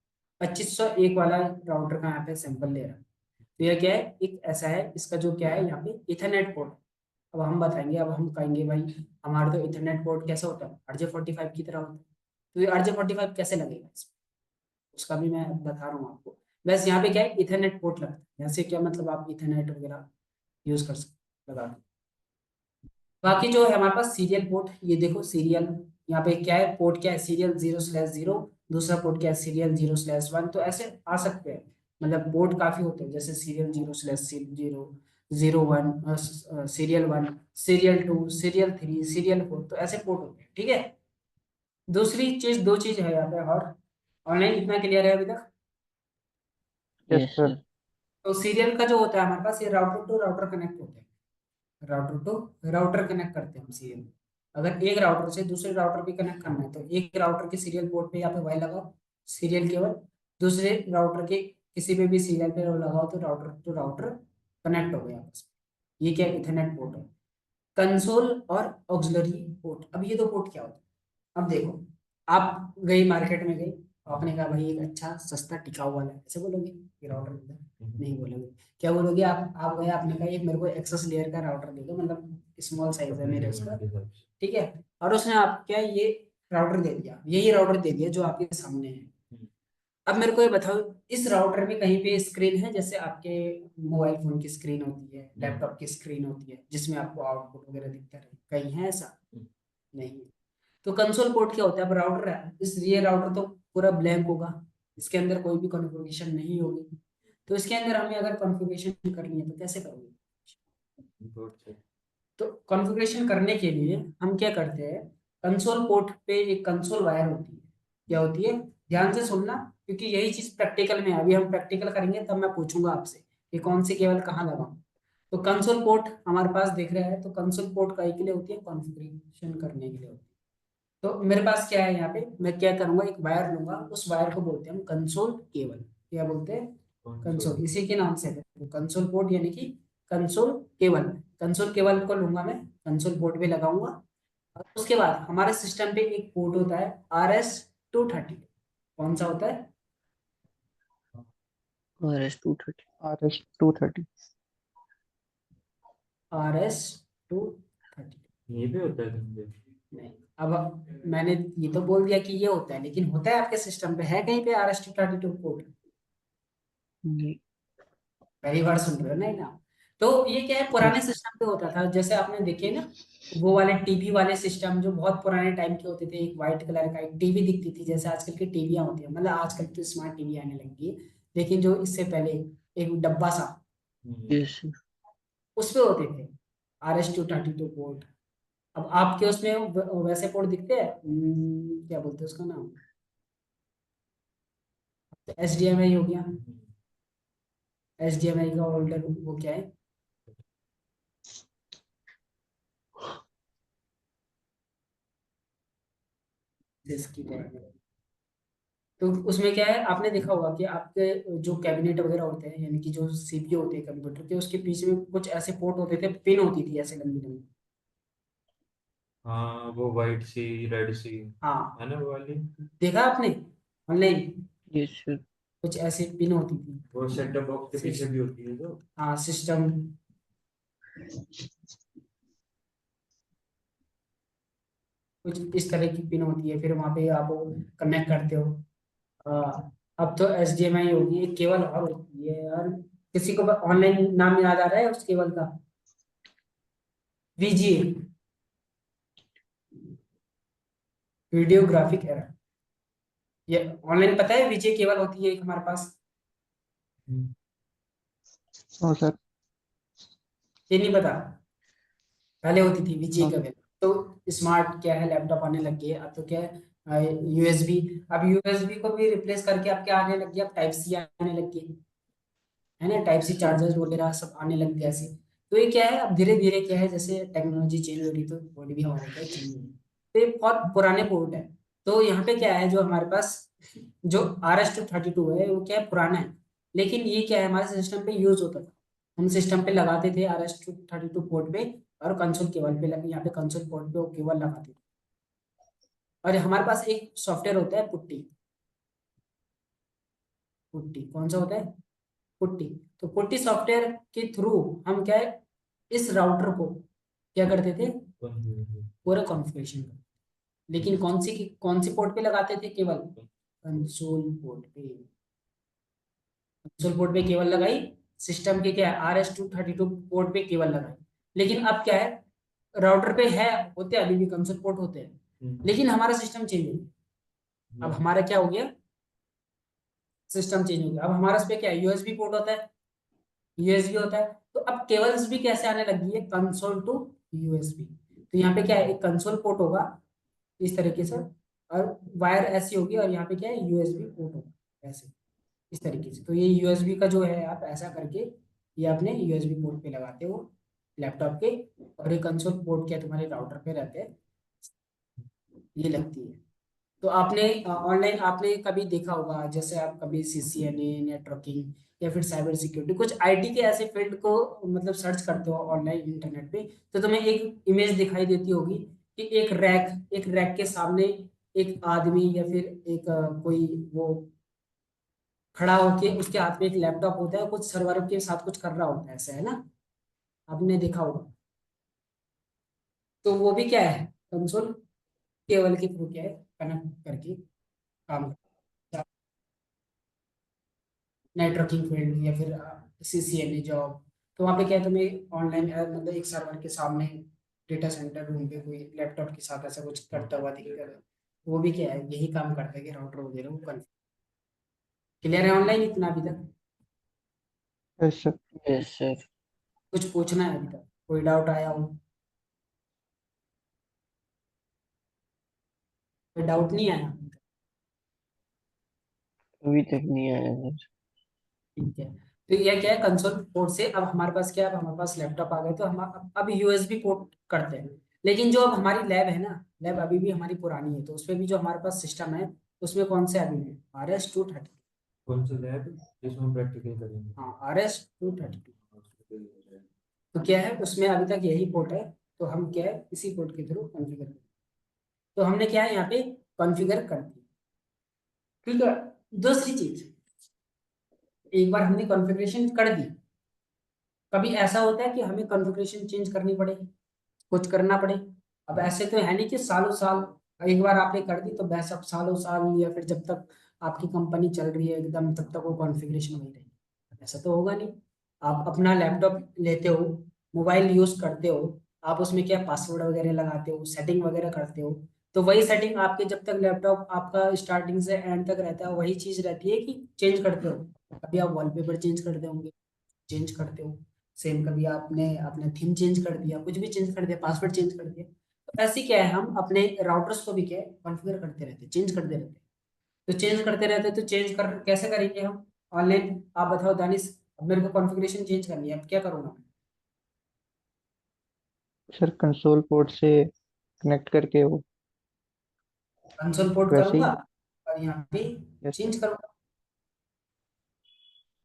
S1: 2501 वाला राउटर का यहाँ पे सैंपल ले रहा है। तो यह क्या है, एक ऐसा है, इसका जो क्या है यहाँ पे इथरनेट पोर्ट। अब हम बताएंगे, अब हम कहेंगे भाई हमारा तो इथरनेट पोर्ट कैसा होता है, RJ45 की तरह होता है। तो ये RJ45 कैसे लगेगा इसमें, उसका भी मैं बता रहा हूँ आपको। बस यहाँ पे क्या है, इथरनेट पोर्ट लगता है, यहाँ से क्या मतलब आप इथरनेट वगैरह यूज कर सकते लगा के। बाकी जो है हमारे पास सीरियल पोर्ट, ये देखो सीरियल, यहाँ पे क्या है, पोर्ट क्या है, सीरियल 0/0, दूसरा पोर्ट क्या है, सीरियल 0/1। तो ऐसे आ सकते हैं, मतलब पोर्ट काफी होते हैं, जैसे serial 0/0, 01, serial 1, serial 2, serial 3, serial 4, तो ऐसे पोर्ट होते हैं। ठीक है, दूसरी चीज, दो चीज है यहाँ पे और, ऑनलाइन इतना क्लियर है अभी तक।
S2: Yes
S4: yes
S2: sir.
S4: सर।
S1: तो सीरियल का जो होता है हमारे पास, ये राउटर टू राउटर कनेक्ट होते हैं, राउटर टू राउटर कनेक्ट करते हैं हम सीरियल। अगर एक राउटर से दूसरे राउटर पे कनेक्ट करना है, तो एक राउटर के सीरियल पोर्ट पे यहाँ पे वाई लगाओ, सीरियल केबल, दूसरे राउटर के किसी पे भी सीरियल पे लगाओ, तो राउटर टू राउटर कनेक्ट हो गया आपस में। ये क्या इथरनेट पोर्ट है। कंसोल और ऑक्सिलरी पोर्ट, अब ये दो पोर्ट क्या होता है, अब देखो, आप गई मार्केट में गई, आपने कहा भाई एक अच्छा सस्ता टिकाऊ वाला है, ऐसे बोलोगे कि राउटर दे दो? नहीं बोलोगे। क्या बोलोगे? आप गए, आपने कहा एक मेरे को एक्सेस लेयर का राउटर दे दो, मतलब स्मॉल साइज है
S3: अपने
S1: मेरे
S3: डिमांड
S1: उसका,
S3: के हिसाब से।
S1: ठीक है, और उसने आप क्या ये राउटर दे दिया, यही राउटर दे दिया जो आपके सामने है।
S3: हम्म,
S1: अब मेरे को ये बताओ, इस राउटर में कहीं पे स्क्रीन है, जैसे आपके मोबाइल फोन की स्क्रीन होती है, लैपटॉप की स्क्रीन होती है, जिसमें आपको आउटपुट वगैरह दिखता रहे, कहीं है ऐसा?
S3: हम्म,
S1: नहीं। तो कंसोल पोर्ट क्या होता है? अब राउटर है, इस ये राउटर तो पूरा ब्लैंक होगा, इसके अंदर कोई भी कॉन्फ़िगरेशन नहीं होगी। तो इसके अंदर हमें अगर कॉन्फ़िगरेशन करनी है तो कैसे करोगे?
S3: बहुत सही।
S1: तो कॉन्फ़िगरेशन करने के लिए हम क्या करते हैं, कंसोल पोर्ट पे एक कंसोल वायर होती है। क्या होती है? ध्यान से सुनना, क्योंकि यही चीज प्रैक्टिकल में है। अभी हम प्रैक्टिकल करेंगे तब मैं पूछूंगा आपसे कि कौन सी केबल कहाँ लगाऊं। तो कंसोल पोर्ट हमारे पास दिख रहा है, तो कंसोल पोर्ट कहीं के लिए होती है? कॉन्फ़िगरेशन करने के लिए होती है। तो मेरे पास क्या है, यहाँ पे मैं क्या करूंगा, एक वायर लूंगा, उस वायर को बोलते हैं हम कंसोल केबल। क्या बोलते हैं?
S3: कंसोल।
S1: कंसोल, इसी के नाम से है कंसोल पोर्ट, यानी कि कंसोल केबल। कंसोल केबल को लूंगा मैं, कंसोल पोर्ट पे लगाऊंगा, और उसके बाद हमारे सिस्टम पे एक पोर्ट होता है RS-232। कौन सा होता है?
S4: RS-232।
S2: RS-230।
S1: RS-232।
S3: ये भी होता है कहीं पे?
S1: नहीं। अब मैंने ये तो बोल दिया कि ये होता है, लेकिन होता है आपके सिस्टम पे? है कहीं पे RS-232 पोर्ट?
S4: नहीं।
S1: पहली बार सुन रहे हो? नहीं ना। तो ये क्या है, पुराने
S2: यस।
S1: सिस्टम पे होता था, जैसे आपने देखे ना वो वाले टीवी वाले सिस्टम जो बहुत पुराने टाइम के होते थे, एक व्हाइट कलर का एक टीवी दिखती थी, जैसे आजकल की टीवियां होती है, मतलब आजकल तो स्मार्ट टीवी आने लगी है, लेकिन जो इससे पहले एक डब्बा सा,
S3: हम्म,
S4: यस।
S1: उस पे होते थे RS-232 पोर्ट। अब आपके उसमें वैसे पोर्ट दिखते हैं? क्या बोलते हैं उसका नाम? HDMI हो गया। HDMI का ओल्डर वो क्या है? जिसकी तो उसमें क्या है, आपने देखा होगा कि आपके जो कैबिनेट वगैरह होते हैं, यानी कि जो CPU होते हैं कंप्यूटर के, उसके पीछे में कुछ ऐसे पोर्ट होते थे, पिन होती थी ऐसे लंबी लंबी।
S3: हाँ वो वाइट सी रेड सी
S1: हाँ,
S3: है ना वो वाली।
S1: देखा आपने ऑनलाइन?
S4: Yes sir.
S1: कुछ ऐसे पिन होती थी।
S3: वो सेटअप बॉक्स के पीछे
S1: सिस-
S3: भी होती है जो।
S1: हाँ, सिस्टम, कुछ इस तरह की पिन होती है, फिर वहाँ पे आप कनेक्ट करते हो। अब तो HDMI होगी, एक केबल और होती है यार, किसी को ऑनलाइन नाम याद आ रहा है उस केबल का? VGA, video graphic era. ये ऑनलाइन पता है, VGA केबल होती है एक हमारे पास।
S3: हम्म,
S2: हाँ सर।
S1: ये नहीं पता? पहले होती थी VGA
S2: हाँ।
S1: केबल। तो स्मार्ट क्या है, लैपटॉप आने लग गए, अब तो क्या है USB। अब USB को भी रिप्लेस करके अब क्या आने लग गया, अब Type-C आने लग गई है ना, Type-C
S4: सर
S1: चार्जर्स वगैरह सब आने लग गए ऐसे। तो ये क्या है, अब धीरे धीरे क्या है, जैसे टेक्नोलॉजी चेंज हो रही तो बॉडी भी हमारे क्या चेंज हो रही है। तो ये बहुत पुराने पोर्ट है। तो यहाँ पे क्या है, जो हमारे पास जो RS-232 है वो क्या है, पुराना है, लेकिन ये क्या है, हमारे सिस्टम पे यूज होता था। हम सिस्टम पे लगाते थे RS-232 पोर्ट पे, और कंसोल केबल पे लगे, यहाँ पे कंसोल पोर्ट पे वो केबल लगाते थे। और हमारे पास एक सॉफ्टवेयर होता है पुट्टी। पुट्टी कौन सा होता है? पुट्टी। तो पुट्टी सॉफ्टवेयर के थ्रू हम क्या है, इस राउटर को क्या करते थे,
S3: कंफ्यूज।
S1: पूरा कॉन्फ़िगरेशन करते। लेकिन कौन सी पोर्ट पे लगाते थे केवल? कंसोल पोर्ट पे। कंसोल पोर्ट पे केबल लगाई, सिस्टम के क्या है RS-232 पोर्ट पे केबल लगाई। लेकिन अब क्या है, राउटर पे है, होते हैं अभी भी कंसोल पोर्ट होते हैं, लेकिन हमारा सिस्टम चेंज हो गया। अब हमारा क्या हो गया, सिस्टम चेंज हो गया। अब हमारा इस पे क्या है, USB पोर्ट होता है, USB होता है। तो अब केबल्स भी कैसे आने लगी है, कंसोल टू USB। तो यहाँ पे क्या है, एक कंसोल पोर्ट होगा इस तरीके से, और वायर ऐसी होगी, और यहाँ पे क्या है, USB पोर्ट होगा ऐसे, इस तरीके से। तो ये USB का जो है, आप ऐसा करके ये अपने USB पोर्ट पे लगाते हो लैपटॉप के, और ये कंसोल पोर्ट क्या तुम्हारे राउटर पे रहते हैं, ये लगती है। तो आपने ऑनलाइन आपने कभी देखा होगा, जैसे आप कभी CCNA, नेटवर्किंग, या फिर साइबर सिक्योरिटी, कुछ IT के ऐसे फील्ड को मतलब सर्च करते हो ऑनलाइन इंटरनेट पे, तो तुम्हें एक इमेज दिखाई देती होगी कि एक रैक के सामने एक आदमी या फिर एक कोई वो खड़ा होके उसके हाथ में एक लैपटॉप होता है, कुछ सर्वर के साथ कुछ कर रहा होता है, ऐसा है ना, आपने देखा होगा। तो वो भी क्या है, कंसोल केबल के थ्रू क्या है, कनेक्ट करके काम करता है। नेटवर्किंग फील्ड या फिर सीसीएनए जॉब, तो वहाँ पे क्या है, तुम्हें ऑनलाइन मतलब एक सर्वर के सामने डेटा सेंटर रूम पे कोई लैपटॉप के साथ ऐसा कुछ करता हुआ दिखेगा। वो भी क्या है, यही काम करता है कि राउटर वगैरह वो कर। क्लियर है ऑनलाइन इतना अभी तक?
S2: Yes sir.
S4: Yes sir.
S1: कुछ पूछना है अभी तक, कोई डाउट आया हो? कोई डाउट नहीं आया अभी तक?
S4: अभी तक नहीं आया सर।
S1: ठीक है। तो ये क्या है, कंसोल पोर्ट से अब हमारे पास क्या है, अब हमारे पास लैपटॉप आ गए तो हम अब यूएसबी पोर्ट करते हैं। लेकिन जो अब हमारी लैब है ना, लैब अभी भी हमारी पुरानी है, तो उसमें भी जो हमारे पास सिस्टम है उसमें कौन से अभी है, RS-232।
S3: कौन सा लैब जिसमें प्रैक्टिकल करेंगे?
S1: हाँ, RS-232। तो क्या है उसमें अभी तक यही पोर्ट है, तो हम क्या है इसी पोर्ट के थ्रू कॉन्फ़िगर करें। तो हमने क्या है यहाँ पे कॉन्फ़िगर कर दिया। ठीक है। दूसरी चीज, एक बार हमने कॉन्फ़िगरेशन कर दी, कभी ऐसा होता है कि हमें कॉन्फ़िगरेशन चेंज करनी पड़े, कुछ करना पड़े। अब ऐसे तो है नहीं कि सालों साल एक बार आपने कर दी तो बस अब सालों साल या फिर जब तक आपकी कंपनी चल रही है एकदम तब तक वो कॉन्फ़िगरेशन वही रहेगी, ऐसा तो होगा नहीं। आप अपना लैपटॉप लेते हो, मोबाइल यूज करते हो, आप उसमें क्या पासवर्ड वगैरह लगाते हो, सेटिंग वगैरह करते हो, तो वही सेटिंग आपके जब तक लैपटॉप आपका स्टार्टिंग से एंड तक रहता है वही चीज रहती है कि चेंज करते हो। कभी आप वॉलपेपर चेंज करते होंगे, चेंज करते हो, सेम कभी आपने अपना थीम चेंज कर दिया, कुछ भी चेंज कर दिया, पासवर्ड चेंज कर दिया। तो ऐसे क्या है, हम अपने राउटर्स को भी क्या है कॉन्फ़िगर करते रहते हैं, चेंज करते रहते हैं। तो चेंज करते रहते हैं, तो चेंज कर कैसे करेंगे हम ऑनलाइन, आप बताओ दानिश। अब मेरे को कॉन्फ़िगरेशन चेंज करनी है, अब क्या करूंगा मैं?
S2: सर कंसोल पोर्ट से कनेक्ट करके वो
S1: कंसोल पोर्ट
S2: वैसे
S1: करूंगा
S2: ही।
S1: और यहाँ पे
S2: यस सर।
S1: चेंज करूंगा।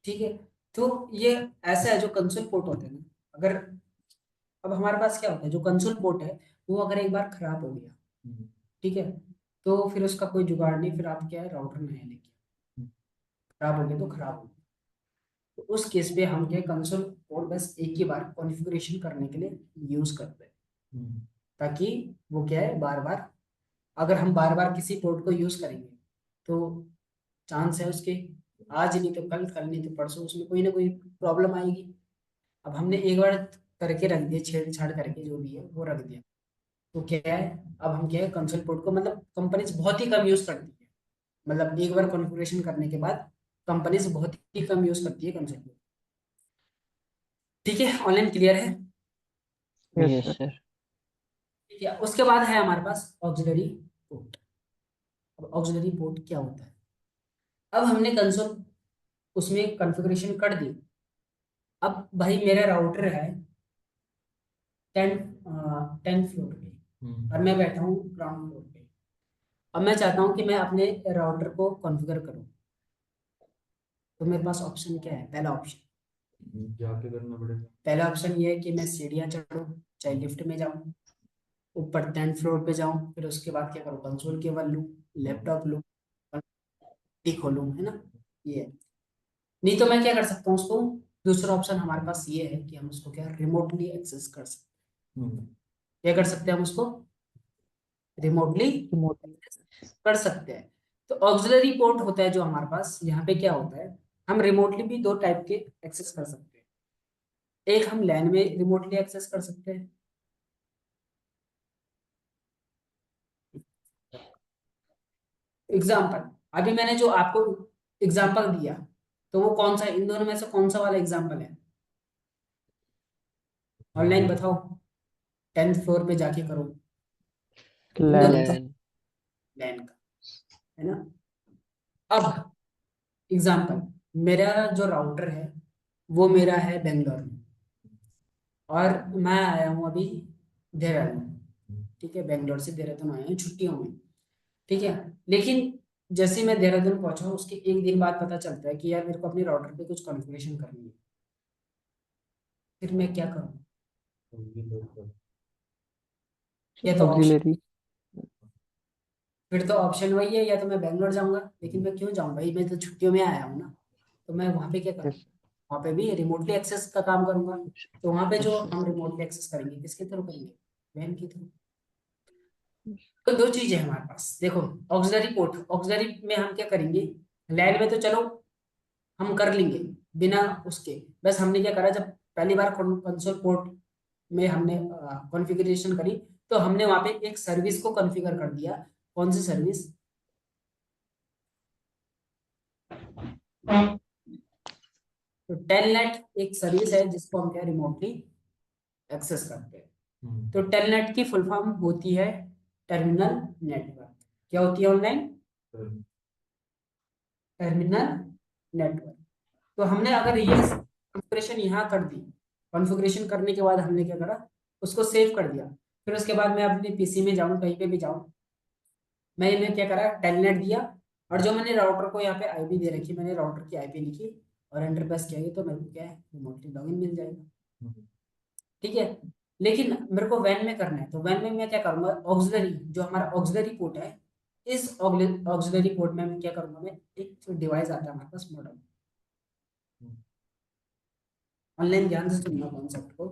S1: ठीक है। तो ये ऐसा है जो कंसोल पोर्ट होते हैं ना, अगर अब हमारे पास क्या होता है, जो कंसोल पोर्ट है वो अगर एक बार खराब हो गया, ठीक है, तो फिर उसका कोई जुगाड़ नहीं, फिर आप क्या है राउटर नया लेके आओ। खराब हो गया तो खराब हो गया। तो उस केस पे हम क्या कंसोल पोर्ट बस एक ही बार कॉन्फ़िगरेशन करने के लिए यूज करते हैं, ताकि वो क्या है बार बार, अगर हम बार बार किसी पोर्ट को यूज करेंगे तो चांस है उसके आज नहीं तो कल, कल नहीं तो परसों उसमें कोई ना कोई प्रॉब्लम आएगी। अब हमने एक बार करके रख दिया, छेड़छाड़ करके जो भी है वो रख दिया, तो क्या है, अब हम क्या है कंसोल पोर्ट को मतलब कंपनीज बहुत ही कम यूज करती है, मतलब एक बार कॉन्फ़िगरेशन करने के बाद कंपनीज बहुत ही कम यूज करती है कंसोल पोर्ट। ठीक है, ऑनलाइन क्लियर है?
S2: Yes
S4: yes
S2: sir.
S4: सर।
S1: ठीक है, उसके बाद है हमारे पास ऑक्सिलरी पोर्ट। अब ऑक्सिलरी पोर्ट क्या होता है, अब हमने कंसोल उसमें कॉन्फ़िगरेशन कर दी। अब भाई मेरा राउटर है 10th फ्लोर पे और मैं बैठा हूँ ग्राउंड फ्लोर पे। अब मैं चाहता हूँ कि मैं अपने राउटर को कॉन्फ़िगर करूँ, तो मेरे पास ऑप्शन क्या है, पहला ऑप्शन,
S3: जाके करना पड़ेगा।
S1: पहला ऑप्शन ये है कि मैं सीढ़ियाँ चढ़ूँ, चाहे लिफ्ट में जाऊँ, ऊपर 10th फ्लोर पे जाऊँ, फिर उसके बाद क्या करूँ, कंसोल केबल लूँ, लैपटॉप लूँ, खोलूँ, है ना, ये है। नहीं तो मैं क्या कर सकता हूँ उसको, दूसरा ऑप्शन हमारे पास ये है कि हम उसको क्या रिमोटली एक्सेस कर सकते हैं। क्या कर सकते हैं हम उसको, रिमोटली
S2: रिमोट।
S1: कर सकते हैं। तो ऑक्सिलरी पोर्ट होता है जो हमारे पास यहाँ पे क्या होता है, हम रिमोटली भी दो टाइप के एक्सेस कर सकते हैं। एक हम लैन में रिमोटली एक्सेस कर सकते हैं। एग्जाम्पल, अभी मैंने जो आपको एग्जाम्पल दिया, तो वो कौन सा, इन दोनों में से कौन सा वाला एग्जाम्पल है, ऑनलाइन बताओ, 10th फ्लोर पे जाके करो, इन
S2: लैन
S1: दोनों में
S2: का।
S1: से
S4: लैन।
S1: लैन का, है ना। अब एग्जाम्पल, मेरा जो राउटर है वो मेरा है बेंगलोर में, और मैं आया हूँ अभी देहरादून। ठीक है, बेंगलोर से देहरादून आया हूँ छुट्टियों में। ठीक है, लेकिन जैसे मैं देहरादून पहुंचा हूँ उसके एक दिन बाद पता चलता है कि यार मेरे को अपने राउटर पे कुछ कॉन्फ़िगरेशन करनी है, फिर मैं क्या करूँ? या तो ऑप्शन,
S2: ऑक्सिलरी।
S1: फिर तो ऑप्शन वही है, या तो मैं बैंगलोर जाऊंगा, लेकिन मैं क्यों जाऊँ भाई, मैं तो छुट्टियों में आया हूँ ना। तो मैं वहाँ पे क्या करूँगा,
S2: यस।
S1: वहाँ पे भी रिमोटली एक्सेस का काम करूंगा। तो वहाँ पे जो
S2: अच्छा।
S1: हम रिमोटली एक्सेस करेंगे किसके थ्रू करेंगे, वैन के थ्रू। तो दो चीजें हैं हमारे पास, देखो ऑक्सिलरी पोर्ट, ऑक्सिलरी में हम क्या करेंगे, लैन में तो चलो हम कर लेंगे बिना उसके। बस हमने क्या करा, जब पहली बार कंसोल पोर्ट में हमने कॉन्फ़िगरेशन करी, तो हमने वहां पे एक सर्विस को कॉन्फ़िगर कर दिया। कौन सी सर्विस, तो टेलनेट एक सर्विस है जिसको हम क्या रिमोटली एक्सेस करते हैं। तो टेलनेट की फुल फॉर्म होती है टर्मिनल नेटवर्क। क्या होती है, ऑनलाइन टर्मिनल नेटवर्क। तो हमने अगर ये कॉन्फ़िगरेशन यहाँ कर दी, कॉन्फ़िगरेशन करने के बाद हमने क्या करा, उसको सेव कर दिया। फिर उसके बाद मैं अपने पीसी में जाऊँ, कहीं पे भी जाऊँ, मैंने क्या करा, टेलनेट दिया, और जो मैंने राउटर को यहाँ पे आईपी दे रखी, मैंने राउटर की आईपी लिखी और एंटर प्रेस किया, तो मेरे को क्या है, रिमोटली लॉगिन मिल जाएगा। ठीक है। लेकिन मेरे को वैन में करना है, तो वैन में मैं क्या करूंगा, ऑक्सिलरी जो हमारा ऑक्सिलरी पोर्ट है, इस ऑक्सिलरी पोर्ट में मैं क्या करूंगा, मैं एक डिवाइस आता है हमारे पास, मॉडम। ऑनलाइन ध्यान से सुनना कॉन्सेप्ट को।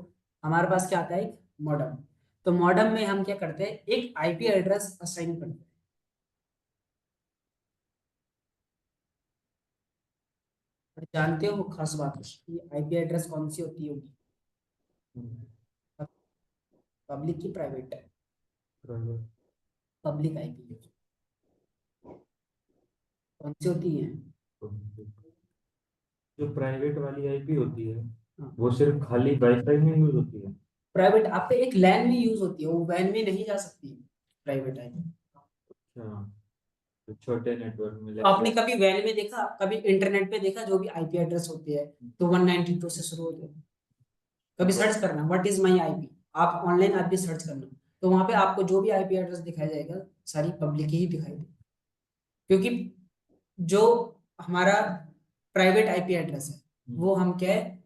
S1: हमारे पास क्या आता है, एक मॉडम। तो मॉडम में हम क्या करते हैं, एक आईपी एड्रेस असाइन करते हैं। और जानते हो खास बात, ये आईपी एड्रेस कौन सी होती होगी, पब्लिक की प्राइवेट है, पब्लिक आईपी कौन सी होती है।
S3: जो प्राइवेट वाली आईपी होती है
S1: हाँ,
S3: वो सिर्फ खाली वाईफाई में यूज होती है।
S1: प्राइवेट आप पे एक लैन में यूज होती है, वो वैन में नहीं जा सकती प्राइवेट आईपी।
S3: अच्छा, तो छोटे नेटवर्क में
S1: आपने कभी वैन में देखा, कभी इंटरनेट पे देखा, जो भी आईपी एड्रेस होती है तो 192 से शुरू होते हैं। कभी सर्च करना व्हाट इज माई आईपी, आप ऑनलाइन आप भी सर्च करना, तो वहां पे आपको जो भी आईपी एड्रेस दिखाया जाएगा, सारी पब्लिक ही दिखाई दे। क्योंकि जो हमारा प्राइवेट आईपी एड्रेस है, वो हम क्या है,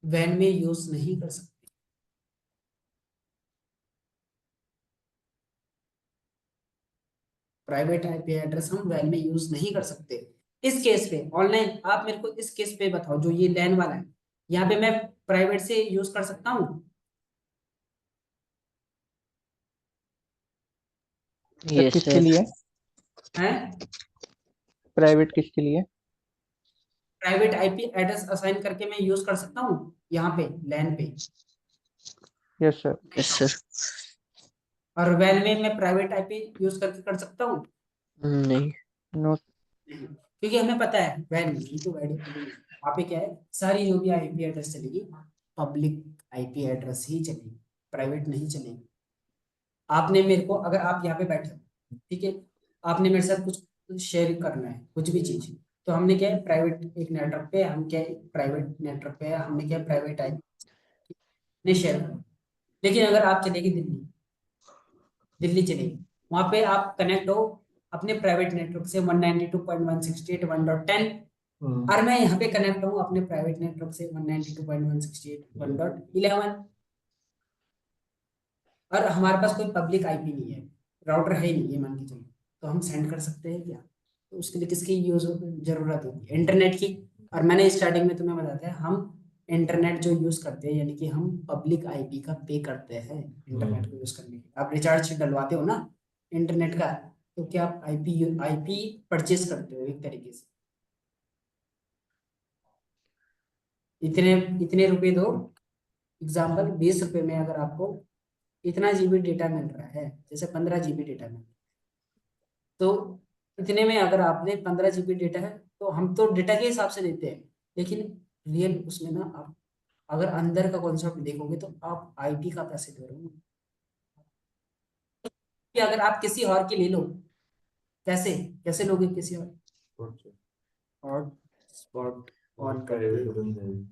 S1: वैन में यूज नहीं कर सकते। प्राइवेट आईपी एड्रेस हम वैन में यूज नहीं कर सकते। इस केस पे ऑनलाइन आप मेरे को इस केस पे बताओ, जो ये लैन वाला है, यहाँ पे मैं प्राइवेट से यूज कर सकता हूँ।
S2: सर
S4: यस
S2: किसके
S4: सर।
S2: लिए?
S1: है
S2: प्राइवेट किसके लिए?
S1: प्राइवेट आईपी एड्रेस असाइन करके मैं यूज कर सकता हूँ यहाँ पे लैन पे।
S2: Yes sir.
S4: Yes sir.
S1: और वैन में मैं प्राइवेट आईपी यूज करके कर सकता हूँ
S4: नहीं।
S2: नो।
S1: नहीं। क्योंकि हमें पता है वैन में ये तो वहाँ पे क्या है, सारी जो भी आईपी एड्रेस चलेगी, पब्लिक आईपी एड्रेस ही चलेगी, प्राइवेट नहीं चलेगी। आपने मेरे को, अगर आप यहाँ पे बैठे हो, ठीक है, आपने मेरे साथ कुछ शेयर करना है, कुछ भी चीज, तो हमने क्या है, प्राइवेट एक नेटवर्क पे हम क्या है, प्राइवेट नेटवर्क पे हमने क्या प्राइवेट आईपी ने शेयर करना। लेकिन अगर आप चलेगी दिल्ली, दिल्ली चलेगी, वहां पे आप कनेक्ट हो अपने प्राइवेट नेटवर्क से 192.168.1.10, और मैं यहाँ पे कनेक्ट हूँ अपने प्राइवेट नेटवर्क से 192.168.1.11, और हमारे पास कोई पब्लिक आईपी नहीं है, राउटर है ही नहीं है मान के चलो, तो हम सेंड कर सकते हैं क्या, तो उसके लिए किसकी यूज जरूरत होगी, इंटरनेट की। और मैंने स्टार्टिंग में तुम्हें बताया था, हम इंटरनेट जो यूज करते हैं, यानी कि हम पब्लिक आईपी का पे करते हैं इंटरनेट को यूज करने के लिए। आप रिचार्ज डलवाते हो ना इंटरनेट का, तो क्या आप आईपी आईपी परचेज करते हो एक तरीके से, इतने इतने रुपए दो, एग्जाम्पल 20 रुपए में अगर आपको इतना जीबी डेटा मिल रहा है, जैसे 15 जीबी डेटा मिल रहा है, तो इतने में अगर आपने 15 जीबी डेटा है, तो हम तो डेटा के हिसाब से देते हैं, लेकिन रियल उसमें ना आप अगर अंदर का कॉन्सेप्ट देखोगे, तो आप आईपी का पैसे दे रहे हो। कि अगर आप किसी और की ले लो, कैसे कैसे लोगे किसी और स्पॉट ऑन करके,
S3: प्राइवेट बन जाएगी।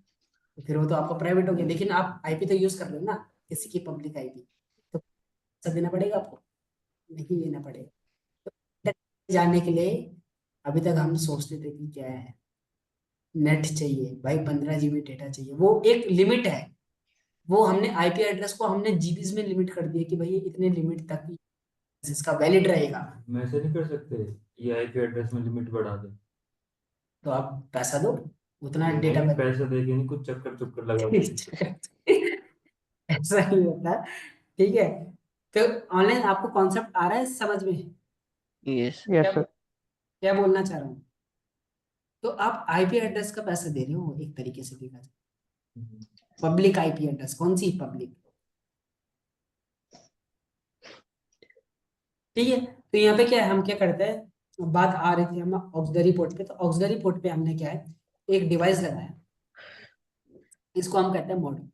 S1: तो फिर वो तो आपका प्राइवेट हो गया, लेकिन आप आईपी तो यूज कर रहे हो ना, किसी की पब्लिक आईपी, तो पैसा देना पड़ेगा आपको, नहीं देना पड़ेगा। तो जानने के लिए अभी तक हम सोचते थे कि क्या है, नेट चाहिए भाई, 15 जीबी डेटा चाहिए, वो एक लिमिट है। वो हमने आईपी एड्रेस को हमने जीबीज में लिमिट कर दिया कि भाई इतने लिमिट तक ही इसका वैलिड रहेगा।
S3: हम ऐसे नहीं कर सकते, ये आईपी एड्रेस में लिमिट बढ़ा दे?
S1: तो आप पैसा दो, उतना डेटा
S3: नहीं, पैसा देके नहीं, कुछ चक्कर चुक्कर लगा दे।
S1: ऐसा नहीं होता। ठीक है, तो ऑनलाइन आपको कॉन्सेप्ट आ रहा है समझ में?
S4: यस।
S1: क्या
S2: यस सर।
S1: क्या बोलना चाह रहा हूँ? तो आप आईपी एड्रेस का पैसा दे रहे हो एक तरीके से देखा जाए।
S3: हम्म,
S1: पब्लिक आईपी एड्रेस, कौन सी पब्लिक? ठीक है, तो यहाँ पे क्या है, हम क्या करते हैं, बात आ रही थी हम ऑक्सिलरी पोर्ट पे, तो ऑक्सिलरी पोर्ट पे हमने क्या है, एक डिवाइस लगाया, इसको हम कहते हैं मॉड्यूल।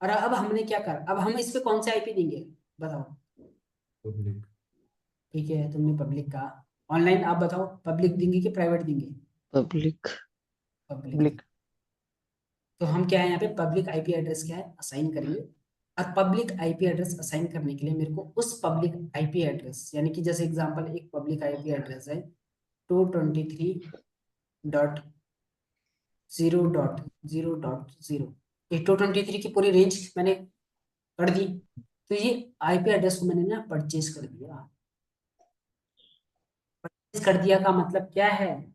S1: और अब हमने क्या करा, अब हम इस पे कौन से आईपी देंगे, बताओ?
S3: पब्लिक।
S1: ठीक है, तुमने पब्लिक कहा। ऑनलाइन आप बताओ, पब्लिक देंगे कि प्राइवेट देंगे?
S4: पब्लिक।
S1: पब्लिक देंगे।
S2: पब्लिक।
S1: तो हम क्या है, यहाँ पे पब्लिक आईपी एड्रेस क्या है, असाइन करेंगे। और पब्लिक आईपी एड्रेस असाइन करने के लिए मेरे को उस पब्लिक आईपी एड्रेस, यानी कि जैसे एग्जांपल एक पब्लिक आईपी एड्रेस है 223.0.0.0, ये 223 की पूरी रेंज मैंने कर दी। तो ये आईपी एड्रेस को मैंने ना परचेज कर दिया। परचेज कर दिया का मतलब क्या है,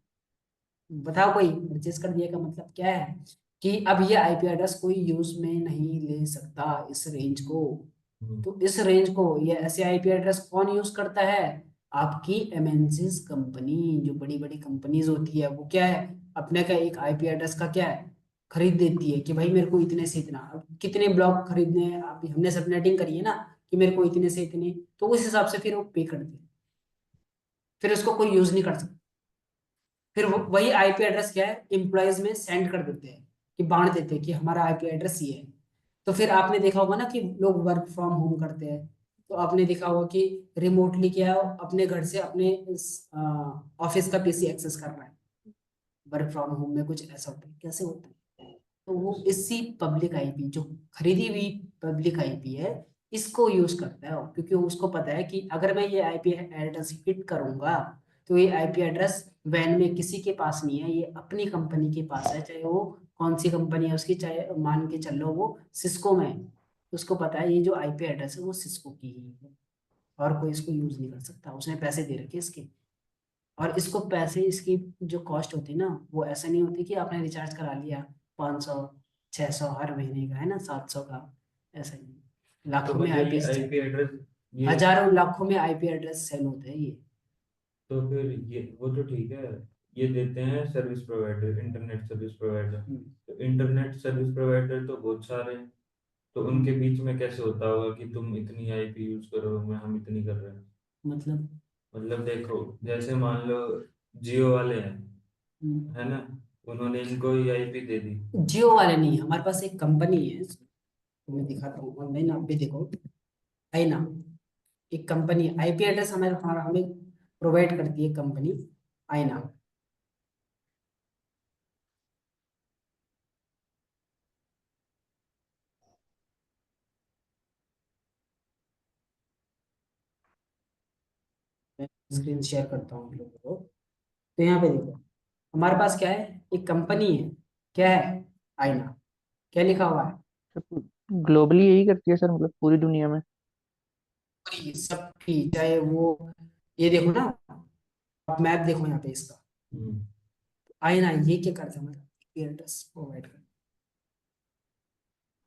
S1: बताओ कोई? परचेज कर दिया का मतलब क्या है, कि अब ये आईपी एड्रेस कोई यूज में नहीं ले सकता इस रेंज को।
S3: हम्म,
S1: तो इस रेंज को, ये ऐसे आईपी एड्रेस कौन यूज करता है? आपकी एमएनसीज कंपनी, जो बड़ी बड़ी कंपनीज होती है, वो क्या है, अपने का एक आईपी एड्रेस का क्या है, खरीद देती है कि भाई मेरे को इतने से इतना, अब कितने ब्लॉक खरीदने हैं, अभी हमने सबनेटिंग करी है ना, कि मेरे को इतने से इतने, तो उस हिसाब से फिर वो पे करते हैं, फिर उसको कोई यूज नहीं कर सकता। फिर वही आईपी एड्रेस क्या है, एम्प्लॉयज में सेंड कर देते हैं, कि बांट देते हैं कि हमारा आईपी एड्रेस ये है। तो फिर आपने देखा होगा ना कि लोग वर्क फ्रॉम होम करते हैं, तो आपने देखा होगा कि रिमोटली क्या है, अपने घर से अपने ऑफिस का पीसी एक्सेस कर रहा है। वर्क फ्रॉम होम में कुछ ऐसा होता है, कैसे होता है? तो वो इसी पब्लिक आईपी, जो खरीदी हुई पब्लिक आईपी है, इसको यूज करता है, क्योंकि उसको पता है कि अगर मैं ये आईपी एड्रेस हिट करूंगा, तो ये आईपी एड्रेस वैन में किसी के पास नहीं है, ये अपनी कंपनी के पास है, चाहे वो कौन सी कंपनी है उसकी, चाहे मान के चल लो वो सिस्को में है। उसको पता है ये जो आईपी एड्रेस है वो सिस्को की ही है, और कोई इसको यूज नहीं कर सकता, उसने पैसे दे रखे इसके। और इसको पैसे, इसकी जो कॉस्ट होती है ना, वो ऐसा नहीं होती कि आपने रिचार्ज करा लिया 500 600 हर महीने का है ना, 700 का, ऐसा नहीं,
S3: तो
S1: लाखों में
S3: भैया ये
S1: आईपी,
S3: आईपी एड्रेस, ये
S1: हजारों लाखों में आईपी एड्रेस सेल होते हैं ये।
S3: तो फिर ये वो तो ठीक है, ये देते हैं service provider, internet service provider.
S1: Hmm,
S3: तो इंटरनेट सर्विस प्रोवाइडर तो बहुत सारे हैं, तो उनके
S1: हम्म,
S3: बीच में कैसे होता होगा कि तुम इतनी आईपी यूज करो, मैं हम इतनी कर रहे हैं?
S1: मतलब
S3: मतलब देखो, जैसे मान लो जियो वाले हैं,
S1: हम्म,
S3: है ना, उन्होंने इनको ही आईपी दे दी।
S1: जियो वाले नहीं, हमारे पास एक कंपनी है, मैं दिखाता हूँ ऑनलाइन, आप भी देखो, है ना, एक कंपनी आईपी एड्रेस हमें हमारा हमें प्रोवाइड करती है कंपनी, आईना। मैं स्क्रीन शेयर करता हूँ आप लोगों को। तो यहाँ पे देखो, हमारे पास क्या है, एक कंपनी है, क्या है, आईना, क्या लिखा हुआ है,
S2: ग्लोबली यही करती है सर, मतलब पूरी दुनिया में।
S1: पूरी सबकी, चाहे वो, ये देखो ना, आप मैप देखो यहाँ पे इसका,
S3: हम्म,
S1: आईना ये क्या करता है, हमारा एड्रेस प्रोवाइड कर,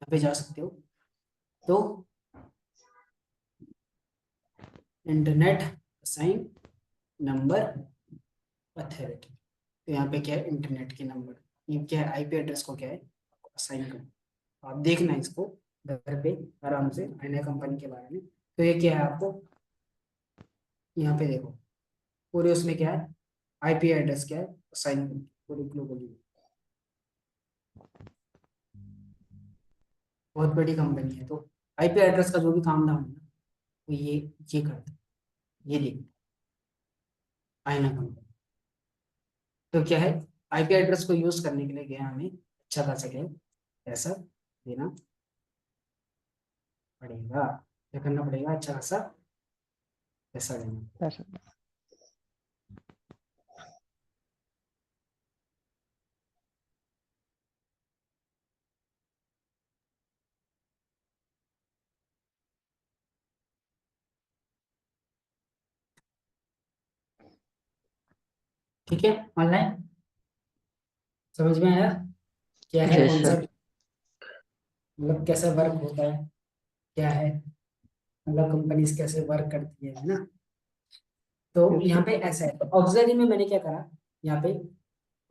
S1: यहाँ पे जा सकते हो। तो इंटरनेट असाइन नंबर अथॉरिटी, तो यहाँ पे क्या है, इंटरनेट के नंबर, ये क्या है, आईपी एड्रेस को क्या है, असाइन करो। आप देखना इसको घर पे आराम से, आईना कंपनी के बारे में। तो ये क्या है, आपको यहाँ पे देखो, पूरे उसमें क्या है, आईपी एड्रेस क्या है, असाइन पूरी ग्लोबली, बहुत बड़ी कंपनी है। तो आईपी एड्रेस का जो भी काम धाम है ना, वो ये करता है, ये देखो, आईना कंपनी। तो क्या है, आईपी एड्रेस को यूज करने के लिए क्या है, हमें अच्छा खासा क्या है, पैसा देना पड़ेगा, क्या करना पड़ेगा, अच्छा खासा पैसा देना।
S2: ऐसा।
S1: ठीक है, ऑनलाइन समझ में आया क्या है
S2: यस सर।
S1: कॉन्सेप्ट, मतलब कैसे वर्क होता है, क्या है, मतलब कंपनीज कैसे वर्क करती है ना। तो
S2: यस
S1: यहाँ
S2: सर।
S1: पे ऐसा है, तो ऑक्सिलरी में मैंने क्या करा, यहाँ पे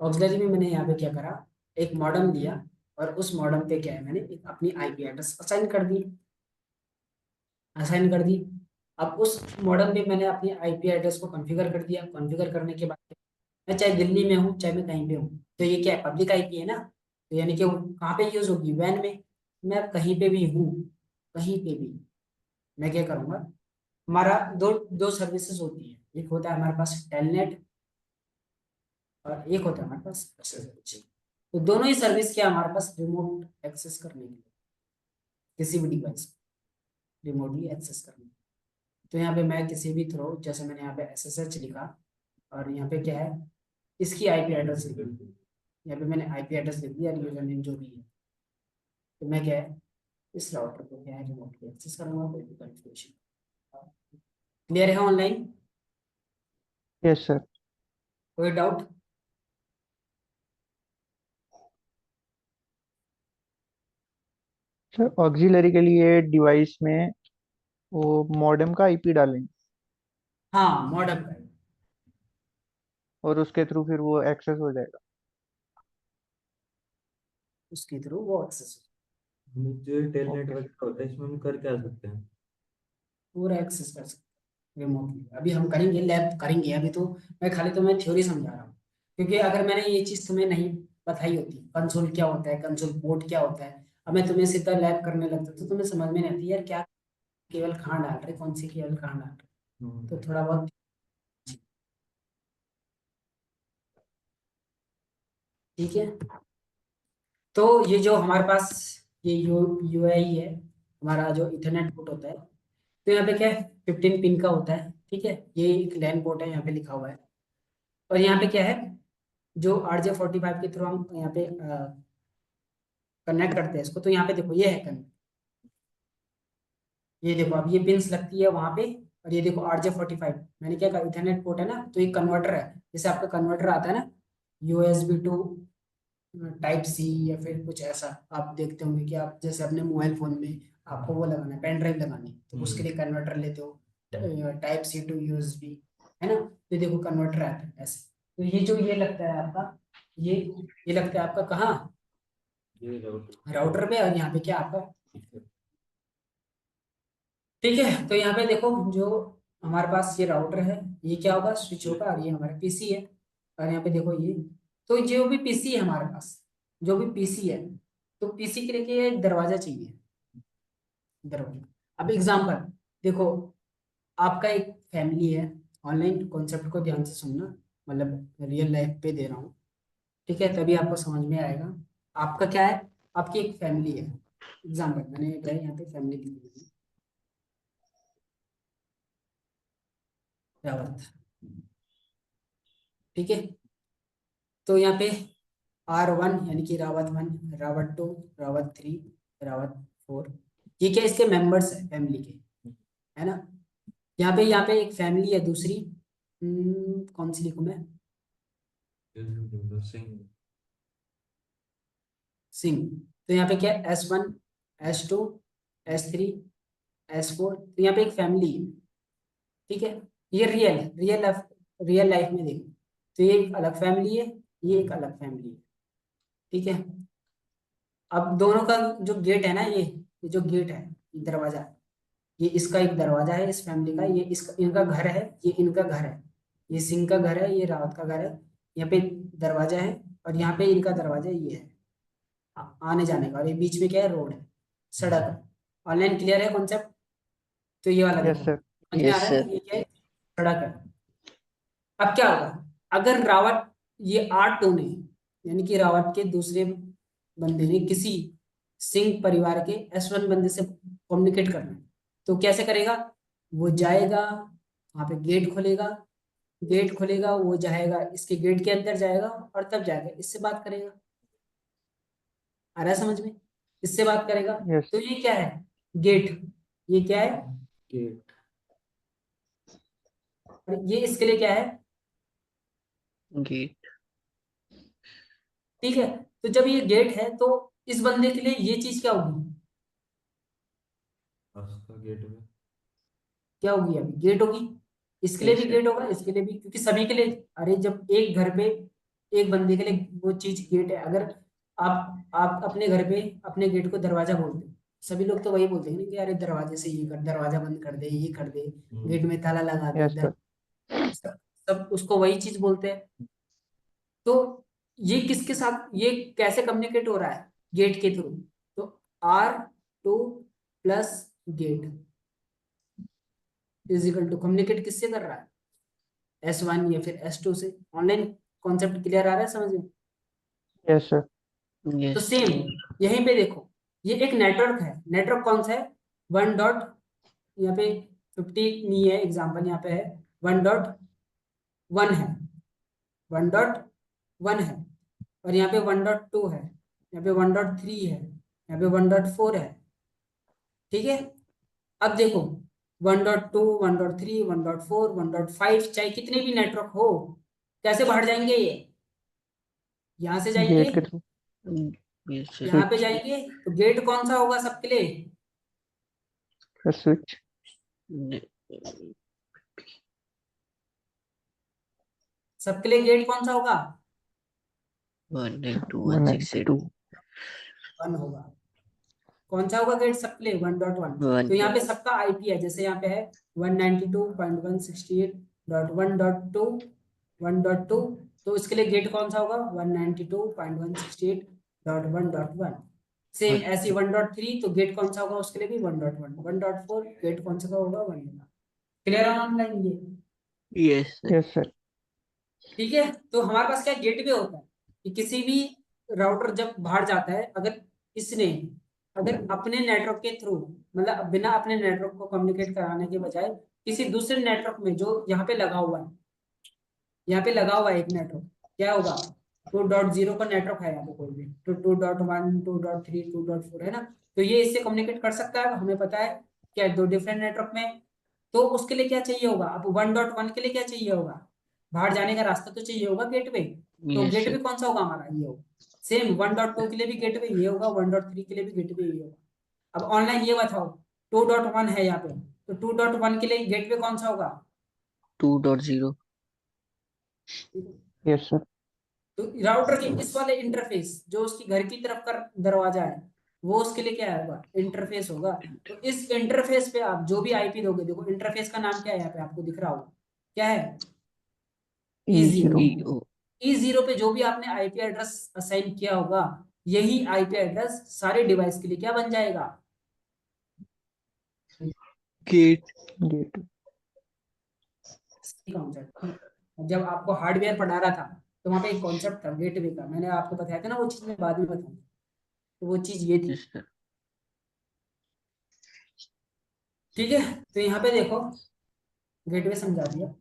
S1: ऑक्सिलरी में मैंने यहाँ पे क्या करा, एक मॉडेम दिया, और उस मॉडेम पे क्या है, मैंने एक अपनी आईपी एड्रेस असाइन कर दी। अब उस मॉडेम पे मैंने अपनी आईपी एड्रेस को कॉन्फ़िगर कर दिया, कॉन्फ़िगर करने के बाद मैं चाहे दिल्ली में हूँ चाहे मैं कहीं पे हूँ, तो ये क्या है, पब्लिक आईपी है ना, तो यानी कि वो कहाँ पे यूज होगी, वैन में। मैं कहीं पे भी हूँ, कहीं पे भी मैं क्या करूँगा, हमारा दो दो सर्विसेज होती है, एक होता है हमारे पास टेलनेट और एक होता है हमारे पास SSH। तो दोनों ही सर्विस क्या हमारे पास रिमोट एक्सेस करने के लिए, किसी भी डिवाइस रिमोटली एक्सेस करने के लिए। तो यहाँ पे मैं किसी भी थ्रो, जैसे मैंने यहाँ पे SSH लिखा, और यहाँ पे क्या है, इसकी आईपी एड्रेस लिख दी, यहाँ पे मैंने आईपी एड्रेस लिख दिया, यूजर नेम जो भी है, तो मैं क्या है, इस राउटर को क्या है रिमोटली एक्सेस करूंगा, कोई भी कॉन्फ़िगरेशन। क्लियर है ऑनलाइन,
S2: यस सर।
S1: कोई डाउट?
S2: सर ऑक्सिलरी के लिए डिवाइस में वो मॉडेम का आईपी डालें
S1: हाँ, मॉडेम का
S2: और उसके थ्रू फिर वो एक्सेस हो जाएगा।
S1: उसके थ्रू वो एक्सेस
S3: जो टेलनेट
S2: ओके सर।
S3: वगैरह होता है इसमें हम कर क्या सकते हैं?
S1: पूरा एक्सेस कर सकते रिमोटली। अभी हम करेंगे, लैब करेंगे, अभी तो मैं थ्योरी समझा रहा हूँ, क्योंकि अगर मैंने ये चीज़ तुम्हें नहीं बताई होती, कंसोल क्या होता है, कंसोल पोर्ट क्या होता है, अब मैं तुम्हें सीधा लैब करने लगता तो तुम्हें समझ में नहीं आती यार, क्या केबल कहाँ डाल रहे, कौन सी केबल कहाँ डाल रहे, तो थोड़ा बहुत। ठीक है, तो ये जो हमारे पास ये यूआई है, हमारा जो इथरनेट पोर्ट होता है, तो यहाँ पे क्या है, 15 पिन का होता है। ठीक है, ये एक लैन पोर्ट है, यहाँ पे लिखा हुआ है। और यहाँ पे क्या है, जो RJ45 के थ्रू हम यहाँ पे कनेक्ट करते हैं इसको, तो यहाँ पे देखो ये है कनेक्ट, ये देखो अब ये पिंस लगती है वहां पे। और ये देखो RJ45, मैंने क्या कहा, इथरनेट पोर्ट है ना, तो एक कन्वर्टर है, जैसे आपका कन्वर्टर आता है ना, USB टू टाइप सी, या फिर कुछ ऐसा आप देखते होंगे कि आप जैसे अपने मोबाइल फोन में आपको वो लगाना है, पेन ड्राइव लगानी है, तो उसके लिए कन्वर्टर लेते हो, टाइप सी टू USB, है ना, तो देखो कन्वर्टर आता है ऐसे। तो ये जो ये लगता है आपका, ये ये लगता है आपका कहाँ,
S3: ये राउटर।
S1: राउटर पे, और यहाँ पे क्या आपका। ठीक है, तो यहाँ पे देखो जो हमारे पास ये राउटर है, ये क्या होगा, स्विच होगा, और ये हमारा पीसी है। और यहाँ पे देखो ये, तो जो भी पीसी है हमारे पास, जो भी पीसी है, तो पीसी के लिए क्या है, एक दरवाजा चाहिए, दरवाजा। अब एग्जाम्पल देखो, आपका एक फैमिली है, ऑनलाइन कॉन्सेप्ट को ध्यान से सुनना, मतलब रियल लाइफ पे दे रहा हूँ, ठीक है, तभी आपको समझ में आएगा। आपका क्या है, आपकी एक फैमिली है, एग्जाम्पल मैंने यहाँ पे फैमिली दी है, रावत। ठीक है, तो यहाँ पे R1 यानी कि रावत 1, रावत 2, रावत 3, रावत 4, ये क्या इसके मेंबर्स है फैमिली के, है ना। यहाँ पे एक फैमिली है दूसरी, कौन सी लिखूं मैं,
S3: सिंह।
S1: सिंह। तो यहाँ पे क्या है, S1, S2, S3, S4, तो यहाँ पे एक फैमिली है। ठीक है, ये रियल लाइफ में देखो, तो ये एक अलग फैमिली है, ये एक अलग फैमिली है। ठीक है, अब दोनों का जो गेट है ना, ये जो गेट है, दरवाजा, ये इसका एक दरवाजा है इस फैमिली का, ये इसका इनका घर है, ये इनका घर है, ये सिंह का घर है, ये रावत का घर है। यहाँ पे दरवाजा है, और यहाँ पे इनका दरवाजा ये है, आने जाने का, और ये बीच में क्या है, रोड है, सड़क है। ऑनलाइन क्लियर है कॉन्सेप्ट? तो ये वाला
S2: यस
S1: देखो,
S2: सर।
S1: समझ में आ
S4: यस
S1: रहा
S4: सर।
S1: है, ये क्या है, सड़क है। अब क्या होगा, अगर रावत, ये R2 ने, यानी कि रावत के दूसरे बंदे ने किसी सिंह परिवार के S1 बंदे से कम्युनिकेट करना है, तो कैसे करेगा, वो जाएगा वहां पे, गेट खोलेगा, वो जाएगा इसके गेट के अंदर जाएगा, और तब जाएगा इससे बात करेगा। आ रहा है समझ में, इससे बात करेगा।
S2: यस।
S1: तो ये क्या है, गेट, ये क्या है,
S3: गेट।
S1: और ये इसके लिए क्या है,
S4: गेट।
S1: ठीक है, तो जब ये गेट है तो इस बंदे के लिए ये चीज क्या होगी,
S3: उसका गेट में
S1: क्या होगी, अभी गेट होगी, इसके लिए
S4: यस
S1: भी
S4: सर।
S1: गेट होगा, इसके लिए भी, क्योंकि सभी के लिए, अरे जब एक घर पे एक बंदे के लिए वो चीज गेट है, अगर आप अपने घर पे अपने गेट को दरवाजा बोलते हो, सभी लोग तो वही बोलते हैं ना कि अरे दरवाजे से ये कर, दरवाजा बंद कर दे, ये कर दे, गेट में ताला लगा दे,
S2: यस सर।
S1: सब सब उसको वही चीज बोलते हैं। तो ये किसके साथ, ये कैसे कम्युनिकेट हो रहा है, गेट के थ्रू, तो R2 plus gate is equal to, communicate किससे कर रहा है, S1 या फिर S2 से। ऑनलाइन कॉन्सेप्ट क्लियर आ रहा है समझ में।
S2: Yes sir.
S1: तो
S4: यस।
S1: सेम यहीं पे देखो, ये एक नेटवर्क है, नेटवर्क कौन सा है, 1 डॉट, यहाँ पे 50 नहीं है एग्जाम्पल, यहाँ पे है 1.1 है, 1.1 है, और यहाँ पे 1.2 है, यहाँ पे 1.3 है, यहाँ पे 1.4 है। ठीक है, अब देखो 1.2, 1.3, 1.4, 1.5, चाहे कितने भी नेटवर्क हो, कैसे बाहर जाएंगे ये, यहाँ से जाएंगे,
S2: गेट के थ्रू।
S4: Yes sir.
S1: यहाँ पे
S2: स्विच।
S1: जाएंगे, तो गेट कौन सा होगा सबके लिए,
S2: स्विच।
S1: सबके लिए गेट कौन सा होगा,
S4: 192.168
S2: 192।
S1: 1 होगा। कौन सा होगा गेट सबके लिए, 1.1।
S4: 1।
S1: तो यहाँ पे सबका आईपी है, जैसे यहाँ पे है 192.168.1.2, 1.2, तो इसके लिए गेट कौन सा होगा, 192.168.1.1। सेम ऐसे 1.3, तो गेट कौन सा होगा उसके लिए भी 1.1, 1.4 गेट कौन सा होगा 1। क्लियर है ऑनलाइन ये।
S4: Yes sir.
S2: Yes sir.
S1: ठीक है, तो हमारे पास क्या गेटवे होता है कि किसी भी राउटर जब बाहर जाता है, अगर इसने, अगर अपने नेटवर्क के थ्रू, मतलब बिना अपने नेटवर्क को कम्युनिकेट कराने के बजाय किसी दूसरे नेटवर्क में जो यहाँ पे लगा हुआ है, यहाँ पे लगा हुआ है एक नेटवर्क, क्या होगा, 2.0 का नेटवर्क है यहाँ पे कोई भी, तो 2.1, 2.3, 2.4 है ना, तो ये इससे कम्युनिकेट कर सकता है, हमें पता है क्या है, दो डिफरेंट नेटवर्क में। तो उसके लिए क्या चाहिए होगा, अब 1.1 के लिए क्या चाहिए होगा, बाहर जाने का रास्ता तो चाहिए होगा, गेटवे। तो
S4: यस
S1: गेटवे
S4: सर।
S1: कौन सा होगा हमारा, ये होगा। सेम 1.2 के लिए भी गेटवे ये होगा, 1.3 के लिए भी गेटवे ये होगा। अब ऑनलाइन ये बताओ, 2.1 है यहाँ पे, तो 2.1 के लिए गेटवे कौन सा होगा,
S4: 2.0।
S2: Yes sir.
S1: तो राउटर के इस वाले इंटरफेस जो उसकी घर की तरफ का दरवाजा है, वो उसके लिए क्या होगा, इंटरफेस होगा। तो इस इंटरफेस पे आप जो भी आईपी दोगे, देखो इंटरफेस का नाम क्या है यहाँ पे आपको दिख रहा होगा, क्या है,
S2: E0।
S1: E0।
S4: EO।
S1: E0 पे जो भी आपने आईपी एड्रेस असाइन किया होगा, यही आईपी एड्रेस सारे डिवाइस के लिए क्या बन जाएगा,
S4: गेट।
S2: गेट।
S1: कॉन्सेप्ट। जब आपको हार्डवेयर पढ़ा रहा था, तो वहां पे एक कॉन्सेप्ट था गेटवे का, मैंने आपको बताया था ना, वो चीज मैं बाद में बताऊँ, तो वो चीज ये थी।
S4: Yes sir.
S1: ठीक है, तो यहाँ पे देखो गेटवे समझा दिया।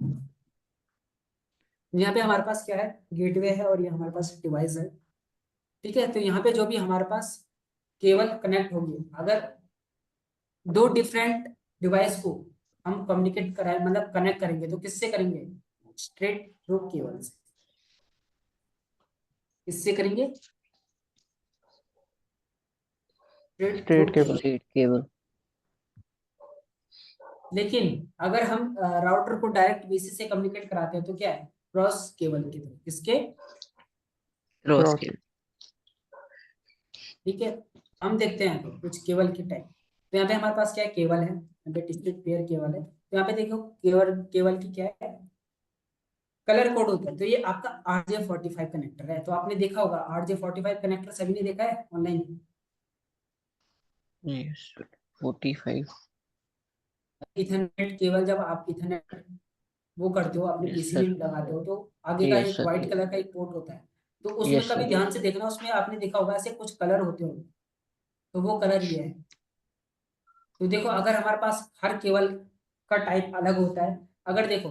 S1: यहाँ पे हमारे पास क्या है, गेटवे है, और ये हमारे पास डिवाइस है। ठीक है, तो यहाँ पे जो भी हमारे पास केबल कनेक्ट होगी, अगर दो डिफरेंट डिवाइस को हम कम्युनिकेट कराए, मतलब कनेक्ट करेंगे, तो किससे करेंगे, स्ट्रेट थ्रू केबल से। किससे करेंगे, straight through
S2: straight cable.
S1: Cable.
S4: Straight cable.
S1: लेकिन अगर हम राउटर को डायरेक्ट वीसी से कम्युनिकेट कराते हैं, तो क्या है, क्रॉस केबल के थ्रू, किसके,
S4: क्रॉस
S2: क्रॉस।
S4: केबल।
S1: ठीक है। हम देखते हैं तो कुछ केबल के टाइप, तो यहाँ पे हमारे पास क्या है, केबल है, यहाँ पे डिस्क्रीट पेयर केबल है, तो यहाँ पे देखो केबल, केबल की क्या है, कलर कोड होता है। तो ये आपका RJ45 कनेक्टर है, तो आपने देखा होगा RJ45 कनेक्टर, सभी ने देखा है online.
S4: Yes sir. 45।
S1: Ethernet cable, जब आप इथरनेट वो करते हो, अपने
S4: यस
S1: पीसी में
S4: सर।
S1: लगाते हो, तो आगे का
S4: यस
S1: एक
S4: सर।
S1: व्हाइट कलर का एक पोर्ट होता है, तो उसमें
S4: यस
S1: कभी
S4: सर।
S1: ध्यान से देखना, उसमें आपने देखा होगा ऐसे कुछ कलर होते हो, तो वो कलर ये है। तो देखो अगर हमारे पास हर केबल का टाइप अलग होता है, अगर देखो,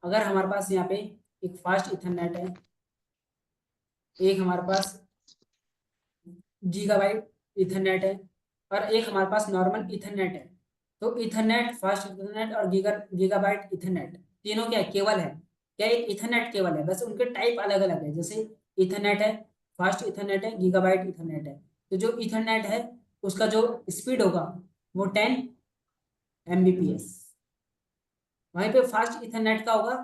S1: अगर हमारे पास यहाँ पे एक फास्ट इथरनेट है, एक हमारे पास गीगाबाइट इथरनेट है, और एक हमारे पास नॉर्मल इथरनेट है, तो इथरनेट, फास्ट इथरनेट और गीगाबाइट इथरनेट, तीनों क्या है, केबल है। क्या एक इथरनेट केबल है, बस उनके टाइप अलग अलग है। जैसे इथरनेट है, फास्ट इथरनेट है, गीगाबाइट इथरनेट है। तो जो इथरनेट है उसका जो स्पीड होगा वो 10 Mbps, वहीं पे फास्ट इथरनेट का होगा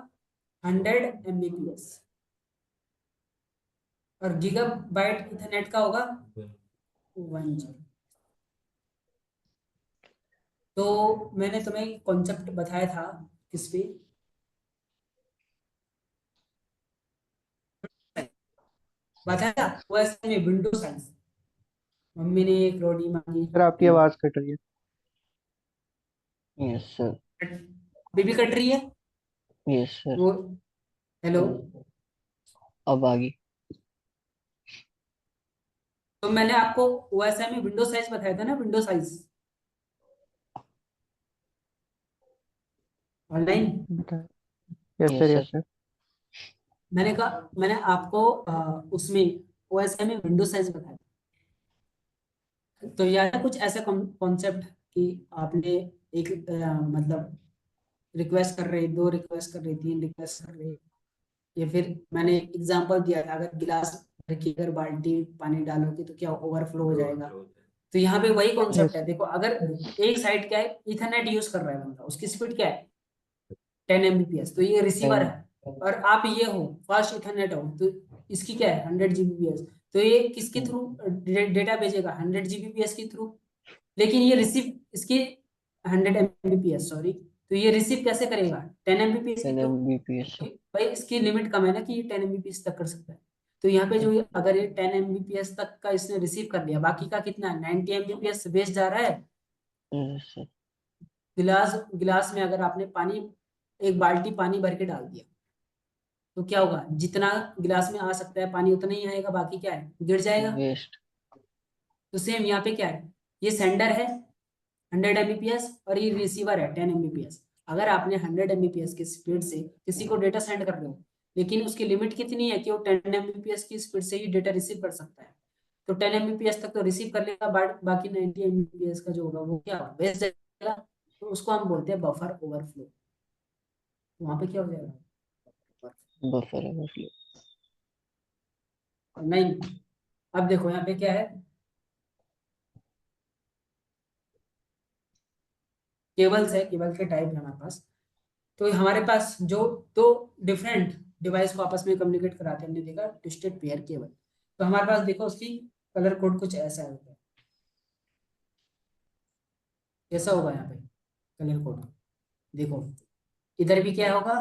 S1: 100 Mbps, और गीगाबाइट इथरनेट का होगा 1 GB। तो मैंने तुम्हें कॉन्सेप्ट बताया था किस पे, बताया था वो ऐसे में विंडो साइज। मम्मी ने एक रोटी मांगी,
S2: सर आपकी आवाज कट रही है।
S4: Yes sir.
S1: बीबी कट रही है
S4: यस सर।
S1: वो। हेलो।
S4: अब आ गई।
S1: तो मैंने आपको ओएसआई में विंडो साइज बताया था ना, विंडो साइज ऑनलाइन।
S2: बताए। Yes
S4: yes
S2: sir,
S4: sir.
S2: Yes sir.
S1: मैंने आपको उसमें ओएसआई में विंडो साइज बताया। तो यह है कुछ ऐसा कॉन्सेप्ट कि आपने एक मतलब रिक्वेस्ट कर रहे, दो रिक्वेस्ट कर रही, तीन रिक्वेस्ट कर रही, या फिर मैंने एग्जांपल दिया था, अगर गिलास भर की अगर बाल्टी पानी डालोगे तो क्या ओवरफ्लो हो जाएगा। तो यहाँ पे वही कॉन्सेप्ट
S2: यस
S1: है। देखो अगर एक साइड क्या है, इथरनेट यूज कर रहा है बंदा, उसकी स्पीड क्या है 10 Mbps, तो ये रिसीवर
S4: 10।
S1: है। और आप ये हो फास्ट इथरनेट हो, तो इसकी क्या है 100 Gbps। तो ये किसके थ्रू डेटा भेजेगा 100 Gbps के थ्रू। लेकिन ये रिसीव इसकी 100 Mbps, सॉरी, तो ये रिसीव कैसे करेगा 10 Mbps के
S4: 10
S1: थ्रू।
S4: Mbps।
S1: भाई इसकी लिमिट कम है ना कि ये 10 Mbps तक कर सकता है। तो यहाँ पे जो अगर ये 10 Mbps तक का इसने रिसीव कर लिया, बाकी का कितना 90 Mbps वेस्ट जा रहा है।
S4: Yes sir.
S1: गिलास गिलास में अगर आपने पानी, एक बाल्टी पानी भर के डाल दिया, तो क्या होगा, जितना गिलास में आ सकता है पानी उतना ही आएगा, बाकी क्या है गिर जाएगा।
S4: वेस्ट।
S1: तो सेम यहाँ पे क्या है, ये सेंडर है 100 Mbps और ये रिसीवर है 10 Mbps। अगर आपने 100 Mbps की स्पीड से किसी को डेटा सेंड कर रहे हो, लेकिन उसकी लिमिट कितनी है कि वो 10 Mbps की स्पीड से ही डेटा रिसीव कर सकता है, तो 10 Mbps तक तो रिसीव कर लेगा, बाकी 90 Mbps का जो होगा वो क्या वेस्ट जाएगा। तो उसको हम बोलते हैं बफर ओवरफ्लो। वहां पे क्या हो जाएगा,
S4: बफर ओवरफ्लो।
S1: नहीं। अब देखो यहाँ पे क्या है, केबल्स है, केबल के टाइप है हमारे पास। तो हमारे पास जो दो डिफरेंट डिवाइस को आपस में कम्युनिकेट कराते हैं, हमने देखा ट्विस्टेड पेयर केबल। तो हमारे पास देखो उसकी कलर कोड कुछ ऐसा होगा, कैसा होगा यहाँ पे कलर कोड, देखो इधर भी क्या होगा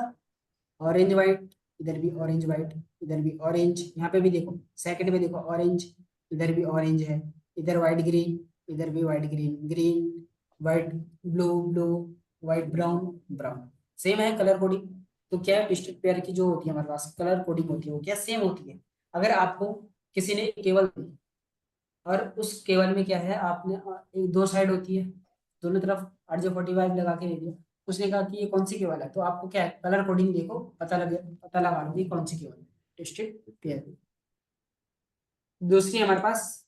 S1: ऑरेंज वाइट, इधर भी ऑरेंज वाइट, इधर भी ऑरेंज, यहाँ पे भी देखो सेकंड में देखो ऑरेंज, इधर भी ऑरेंज है, इधर वाइट ग्रीन, इधर भी white green green, white blue blue, white brown brown, same है कलर कोडिंग। तो क्या है डिस्ट्रिक्ट पेयर की जो होती है हमारे पास कलर कोडिंग होती है वो क्या सेम होती है। अगर आपको किसी ने केवल दी और उस केबल में क्या है, आपने एक दो साइड होती है, दोनों तरफ RJ45 लगा के दे दिया, उसने कहा कि ये कौन सी केबल है, तो आपको क्या है कलर कोडिंग देखो पता लगा लो कि कौन सी केबल है, डिस्ट्रिक्ट पेयर। दूसरी हमारे पास,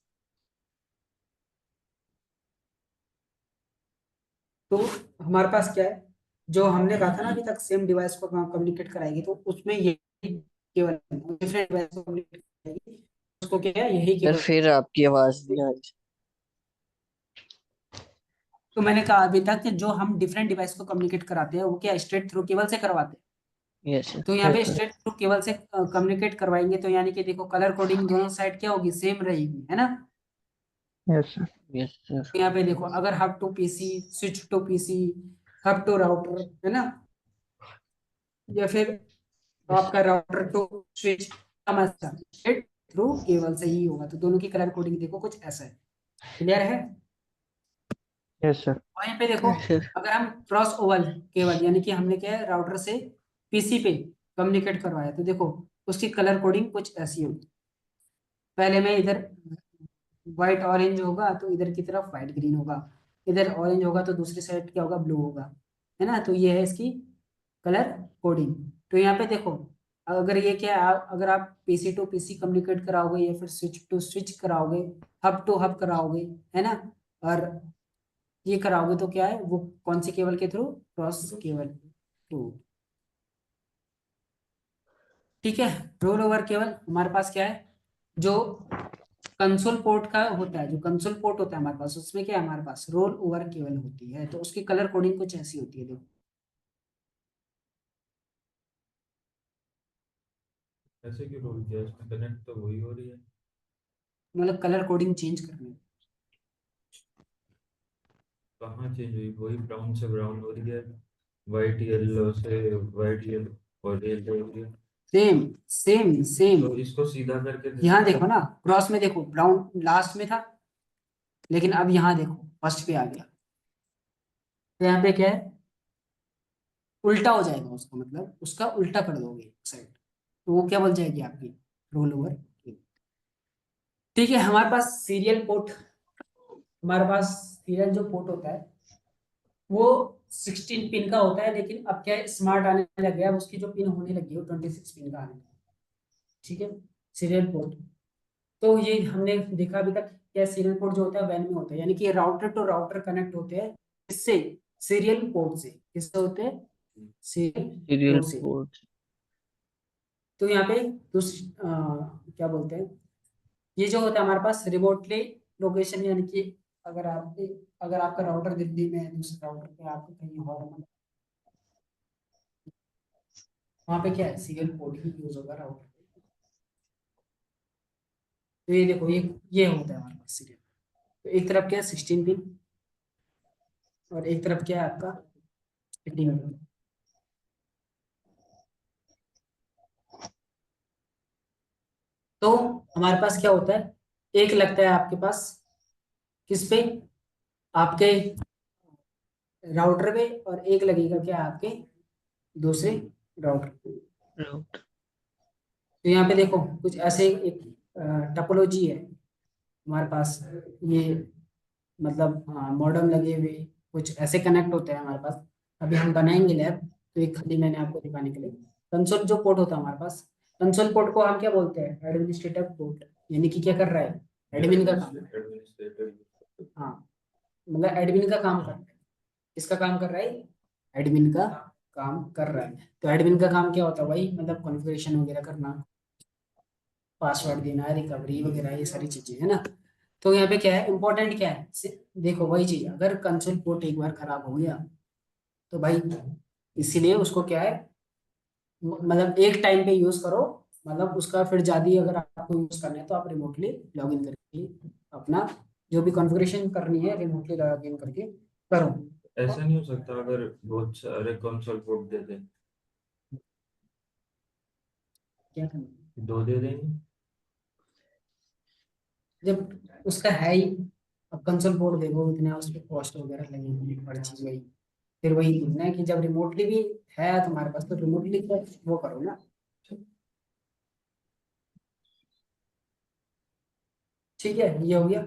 S1: तो हमारे पास क्या है, जो हमने कहा था ना अभी तक सेम डिवाइस को कम्युनिकेट कराएगी, तो उसमें ये केवल डिफरेंट डिवाइस को कम्युनिकेट कराएगी, उसको क्या है यही
S4: सर
S1: केवल।
S4: फिर आपकी आवाज नहीं आ रही।
S1: तो मैंने कहा अभी तक कि जो हम डिफरेंट डिवाइस को कम्युनिकेट कराते हैं वो क्या स्ट्रेट थ्रू केबल से करवाते हैं।
S4: Yes sir.
S1: तो यहाँ
S2: यस
S1: पे
S2: सर।
S1: स्ट्रेट थ्रू केबल से कम्युनिकेट करवाएंगे, तो यानी कि देखो कलर कोडिंग दोनों साइड क्या होगी सेम रहेगी, है ना।
S2: Yes sir.
S4: Yes sir.
S1: तो यहाँ पे देखो अगर hub to PC, switch to PC, hub to router, है ना, या फिर
S4: यस।
S1: आपका router to switch, straight through cable से ही होगा। तो दोनों की कलर कोडिंग देखो कुछ ऐसा है, क्लियर है।
S2: Yes sir.
S1: वहीं पे देखो
S4: यस सर।
S1: अगर हम क्रॉस ओवर केबल, यानी कि हमने क्या है राउटर से पीसी पे कम्युनिकेट करवाया, तो देखो उसकी कलर कोडिंग कुछ ऐसी होगी। पहले में इधर व्हाइट ऑरेंज होगा तो इधर की तरफ व्हाइट ग्रीन होगा, इधर ऑरेंज होगा तो दूसरी साइड क्या होगा ब्लू होगा, है ना। तो ये है इसकी कलर कोडिंग। तो यहाँ पे देखो अगर ये क्या है, अगर आप पीसी टू पीसी कम्युनिकेट कराओगे या फिर स्विच टू स्विच कराओगे, हब टू हब कराओगे, है ना, और ये कराओगे तो क्या है वो कौन सी केबल के थ्रू, क्रॉस केबल थ्रू। ठीक है। रोल ओवर केबल हमारे पास क्या है, जो कंसोल पोर्ट का होता है, जो कंसोल पोर्ट होता है हमारे पास, उसमें क्या है, हमारे पास रोल ओवर केबल होती है, तो उसकी कलर कोडिंग कुछ ऐसी होती है, देखो।
S3: ऐसे क्यों रोल किया, इसमें कनेक्ट तो वही हो रही है।
S1: मतलब कलर कोडिंग चेंज करनी है।
S3: कहाँ चेंज हुई, वही ब्राउन से ब्राउन हो रही है, वाइट येलो से वाइट येलो और येलो हो रही है।
S1: Same same same.
S3: तो इसको सीधा करके
S1: यहाँ देखो ना, क्रॉस में देखो ब्राउन लास्ट में था, लेकिन अब यहाँ देखो फर्स्ट पे आ गया, तो यहाँ पे क्या है, उल्टा हो जाएगा उसका, मतलब उसका उल्टा कर दोगे साइड, तो वो क्या बन जाएगी आपकी, रोल ओवर। ठीक है। हमारे पास सीरियल पोर्ट, हमारे पास सीरियल जो पोर्ट होता है वो 16 पिन का होता है, लेकिन अब क्या है, स्मार्ट आने लग गया, उसकी जो पिन होने लगी है वो 26 पिन का आने लगा। ठीक है। सीरियल पोर्ट, तो ये हमने देखा अभी तक, क्या सीरियल पोर्ट जो होता है वैन में होता है, यानी कि राउटर टू राउटर कनेक्ट होते हैं, इससे सीरियल पोर्ट से, किससे होते हैं, सीरियल
S4: सीरियल
S1: पोर्ट से।
S4: पोर्ट।
S1: तो यहाँ पे दूसरी क्या बोलते हैं, ये जो होता है हमारे पास रिमोटली लोकेशन, यानी कि अगर आप, अगर आपका राउटर दिल्ली में है, दूसरे राउटर पे आपका कहीं और, वहाँ पे क्या है, सीरियल पोर्ट ही यूज होगा राउटर पे। तो ये देखो, ये होता है हमारे पास सीरियल। तो एक तरफ क्या है 16 पिन, और एक तरफ क्या है आपका 18 पिन। तो हमारे पास क्या होता है, एक लगता है आपके पास किस पे, आपके राउटर पे, और एक लगेगा क्या आपके दूसरे राउटर पे।
S4: राउट।
S1: तो यहाँ पे देखो कुछ ऐसे एक टपोलॉजी है हमारे पास, ये मतलब मॉडेम लगे हुए कुछ ऐसे कनेक्ट होते हैं हमारे पास। अभी हम बनाएंगे लैब, तो एक खाली मैंने आपको दिखाने के लिए, कंसोल जो पोर्ट होता है हमारे पास, कंसोल पोर्ट को हम क्या बोलते हैं, एडमिनिस्ट्रेटिव पोर्ट, यानी कि क्या कर रहा है, एडमिन का काम।
S3: एडमिनिस्ट्रेटर।
S1: हाँ, मतलब एडमिन का काम कर रहा है, किसका काम कर रहा है, एडमिन का काम कर रहा है। तो एडमिन का काम क्या होता है भाई, मतलब कॉन्फ़िगरेशन वगैरह करना, पासवर्ड देना, रिकवरी वगैरह, ये सारी चीजें है ना। तो यहाँ पे क्या है, इंपॉर्टेंट क्या है, देखो वही चीज, अगर कंसोल पोर्ट एक बार खराब हो गया तो भाई, इसीलिए उसको क्या है, मतलब एक टाइम पे यूज करो, मतलब उसका फिर ज्यादा ही अगर आपको यूज करना है तो आप रिमोटली लॉग इन करके अपना जो भी कॉन्फ़िगरेशन करनी है रिमोटली लॉग इन करके करो।
S3: ऐसा नहीं हो सकता अगर बहुत सारे कंसोल पोर्ट दे दे,
S1: क्या करना है?
S3: दो दे देंगे।
S1: जब उसका है ही, अब कंसोल पोर्ट देखो इतने उस पर कॉस्ट वगैरह लगेगी, हर चीज वही, फिर वही देखना है कि जब रिमोटली भी है तुम्हारे पास तो रिमोटली वो करो ना। ठीक है, ये हो गया।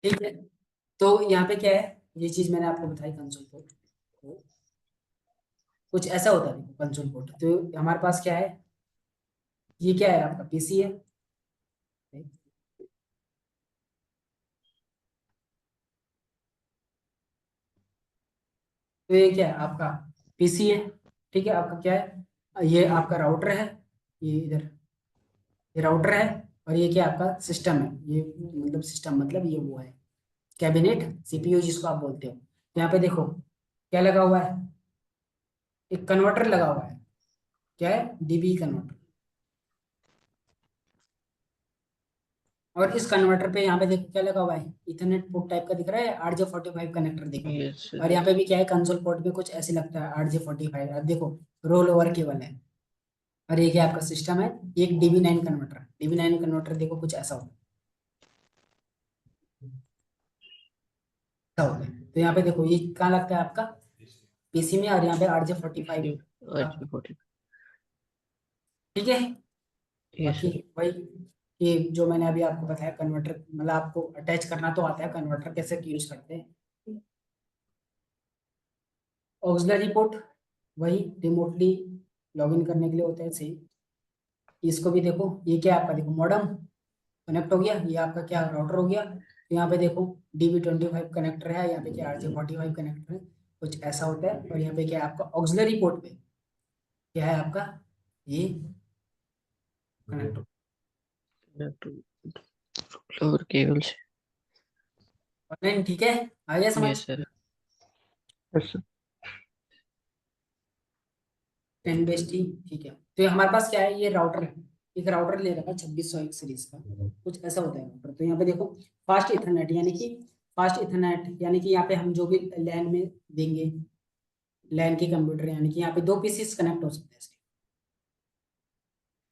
S1: ठीक है। तो यहाँ पे क्या है, ये चीज मैंने आपको बताई कंसोल पोर्ट, तो कुछ ऐसा होता है कंसोल पोर्ट। तो हमारे पास क्या है, ये क्या है आपका पीसी है, तो ये क्या है आपका पीसी है। ठीक है, आपका क्या है, ये आपका राउटर है, ये इधर, ये राउटर है, और ये क्या आपका सिस्टम है, ये मतलब सिस्टम मतलब ये वो है कैबिनेट सीपीयू जिसको आप बोलते हो। तो यहाँ पे देखो क्या लगा हुआ है, एक कन्वर्टर लगा हुआ है, क्या है, डीबी कन्वर्टर। और इस कन्वर्टर पे यहाँ पे देखो क्या लगा हुआ है, इथरनेट पोर्ट टाइप का दिख रहा है, RJ45 कनेक्टर देखो।
S4: यस
S1: और यहाँ
S4: यस।
S1: पे भी क्या है, कंसोल पोर्ट पे कुछ ऐसे लगता है RJ45, अब देखो रोल ओवर केबल है। और ये क्या आपका सिस्टम है, एक DB9 कन्वर्टर, DB9 कन्वर्टर देखो कुछ ऐसा होता है। ऐसा होता है। तो यहाँ पे देखो ये कहाँ लगता है आपका पीसी में, और यहाँ पे RJ45
S4: अच्छा 40।
S1: ठीक है।
S4: यस
S1: बाकी
S4: सर।
S1: वही ये जो मैंने अभी आपको बताया कन्वर्टर, मतलब आपको अटैच करना तो आता है, कन्वर्टर कैसे यूज करते हैं। ऑक्सिलरी पोर्ट वही रिमोटली लॉगिन करने के लिए होता है सही। इसको भी देखो, ये क्या है आपका, देखो मॉडेम कनेक्ट हो गया, ये आपका क्या राउटर हो गया। तो यहाँ पे देखो DB25 कनेक्टर है, यहाँ पे क्या RJ45 कनेक्टर है, कुछ ऐसा होता है। और यहाँ पे क्या है आपका ऑक्सिलरी पोर्ट पे क्या है आपका ये कनेक्टर।
S4: और केबल से।
S1: ऑनलाइन ठीक है, आ गया समझ।
S4: Yes sir.
S2: Yes sir.
S1: 10 base ठीक है। तो ये हमारे पास क्या है, ये राउटर है, एक राउटर ले रखा है 2601 सीरीज का, कुछ ऐसा होता है राउटर। तो यहाँ पे देखो फास्ट इथरनेट यानी कि यहाँ पे हम जो भी लैन में देंगे, लैन की कंप्यूटर यानी कि यहाँ पे दो पीसीस कनेक्ट हो सकते हैं इसके,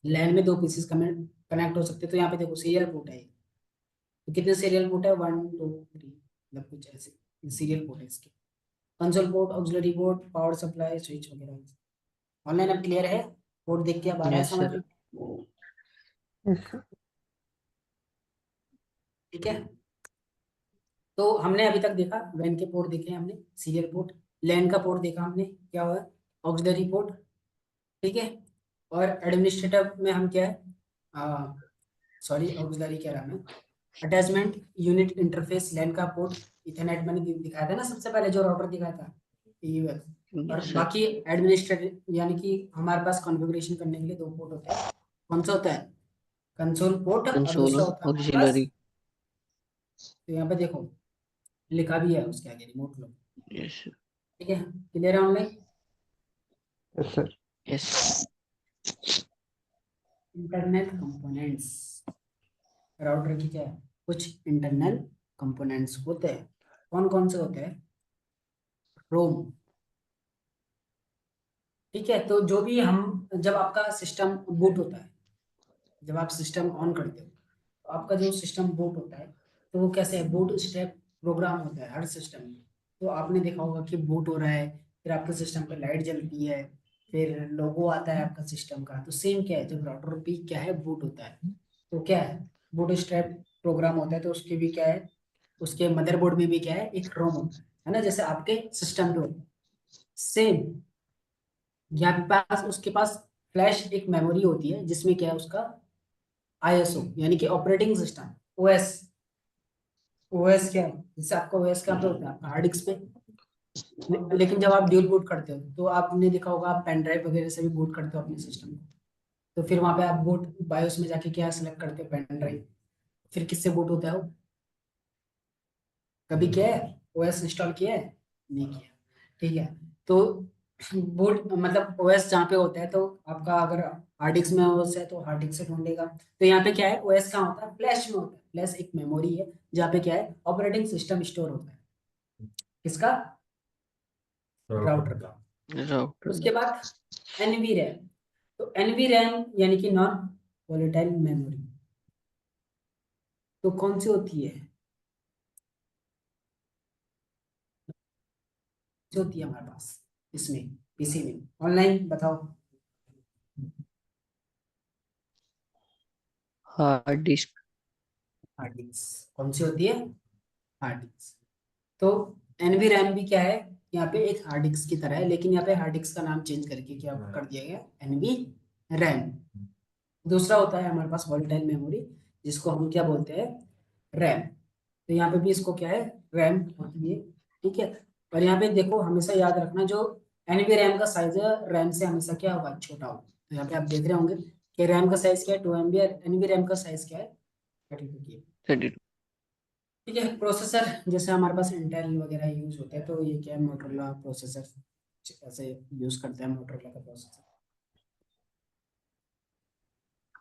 S1: लैन में दो पीसीस कनेक्ट हो सकते हैं। तो यहाँ पे देखो सीरियल पोर्ट है, तो कितने सीरियल पोर्ट है, 1 2 3, मतलब कुछ ऐसे सीरियल पोर्ट है इसके। Console port, auxiliary port, power supply, switch वगैरह। ऑनलाइन अब क्लियर है, पोर्ट देख के अब आ रहा है
S4: यस
S1: समझ
S4: सर।
S1: में।
S2: Yes sir.
S1: ठीक है। तो हमने अभी तक देखा वैन के पोर्ट देखे हमने, सीरियल पोर्ट, लैन का पोर्ट देखा हमने क्या हुआ, ऑक्सिलरी पोर्ट। ठीक है। और एडमिनिस्ट्रेटर में हम क्या है, सॉरी ऑक्सिलरी कह रहा मैं, अटैचमेंट यूनिट इंटरफेस लैन का पोर्ट, इथरनेट मैंने दिखाया था ना सबसे पहले जो राउटर दिखाया था ये। और
S4: यस सर।
S1: बाकी एडमिनिस्ट्रेटर यानी कि हमारे पास कॉन्फ़िगरेशन करने के लिए दो पोर्ट होते हैं। कौन सा होता है, कंसोल पोर्ट, और
S4: कंसोल
S1: दूसरा
S4: और
S1: होता है हमारे पास,
S4: ऑक्सिलरी।
S1: तो यहाँ पे देखो लिखा भी है उसके आगे रिमोट लो।
S4: Yes sir.
S1: ठीक है, क्लियर है online.
S2: Yes sir.
S4: Yes.
S1: Internal components, router की क्या है, कुछ इंटरनल कंपोनेंट्स होते हैं। कौन कौन से होते हैं, रोम। ठीक है। तो जो भी हम, जब आपका सिस्टम बूट होता है, जब आप सिस्टम ऑन करते हो तो आपका जो सिस्टम बूट होता है, तो वो कैसे है, बूट स्टेप प्रोग्राम होता है हर सिस्टम में। तो आपने देखा होगा कि बूट हो रहा है, फिर आपके सिस्टम पे लाइट जलती है, फिर लोगो आता है आपका सिस्टम का। तो सेम क्या है, जब राउटर भी क्या है बूट होता है, तो क्या है बूट स्टेप प्रोग्राम होता है, तो उसके भी क्या है, उसके मदरबोर्ड में भी क्या है एक रोम होता है ना, जैसे आपके सिस्टम पे सेम। यहाँ पे पास उसके पास फ्लैश एक मेमोरी होती है जिसमें क्या है उसका ISO यानी कि ऑपरेटिंग सिस्टम, OS। OS क्या है, जैसे आपका OS कहाँ पे होता है आपका हार्ड डिस्क पे। लेकिन जब आप ड्यूल बूट करते हो तो आपने देखा होगा आप पेन ड्राइव वगैरह से भी बूट करते हो अपने सिस्टम को, तो फिर वहां पे आप बूट बायोस में जाके क्या सेलेक्ट करते हो, पेन ड्राइव। फिर किससे बूट होता है वो, कभी किया है, OS इंस्टॉल किया है, नहीं किया। ठीक है। तो बूट मतलब OS जहाँ पे होता है, तो आपका अगर हार्ड डिस्क में OS है तो हार्ड डिस्क से ढूंढेगा। तो यहाँ पे क्या है, OS कहाँ होता है, फ्लैश में होता है। फ्लैश एक मेमोरी है जहाँ पे क्या है ऑपरेटिंग सिस्टम स्टोर होता है, किसका, राउटर का।
S4: राउटर।
S1: उसके बाद NVRAM, तो NVRAM यानी कि नॉन वोलेटाइल मेमोरी, तो कौन सी होती है, जो होती है हमारे पास इसमें पीसी में, ऑनलाइन बताओ।
S4: Hard disk.
S1: हार्ड डिस्क कौन सी होती है, हार्ड डिस्क। तो एनवी रैम भी क्या है, यहाँ पे एक हार्ड डिस्क की तरह है, लेकिन यहाँ पे हार्ड डिस्क का नाम चेंज करके क्या कर दिया गया, एनवी रैम। दूसरा होता है हमारे पास वोलेटाइल मेमोरी, जिसको हम क्या बोलते हैं, रैम। तो यहाँ पे भी इसको क्या है, रैम होती है। ठीक है। और यहाँ पे देखो हमेशा याद रखना, जो एनवी रैम का साइज है रैम से हमेशा क्या होगा, छोटा होगा। तो यहाँ पे आप देख रहे होंगे कि रैम का साइज क्या है 2 MB, और एनवी रैम का साइज क्या है 32 GB।
S4: 32।
S1: ठीक है। प्रोसेसर जैसे हमारे पास इंटेल वगैरह यूज होते हैं, तो ये क्या है मोटरोला प्रोसेसर ऐसे यूज करते हैं, मोटरोला का प्रोसेसर।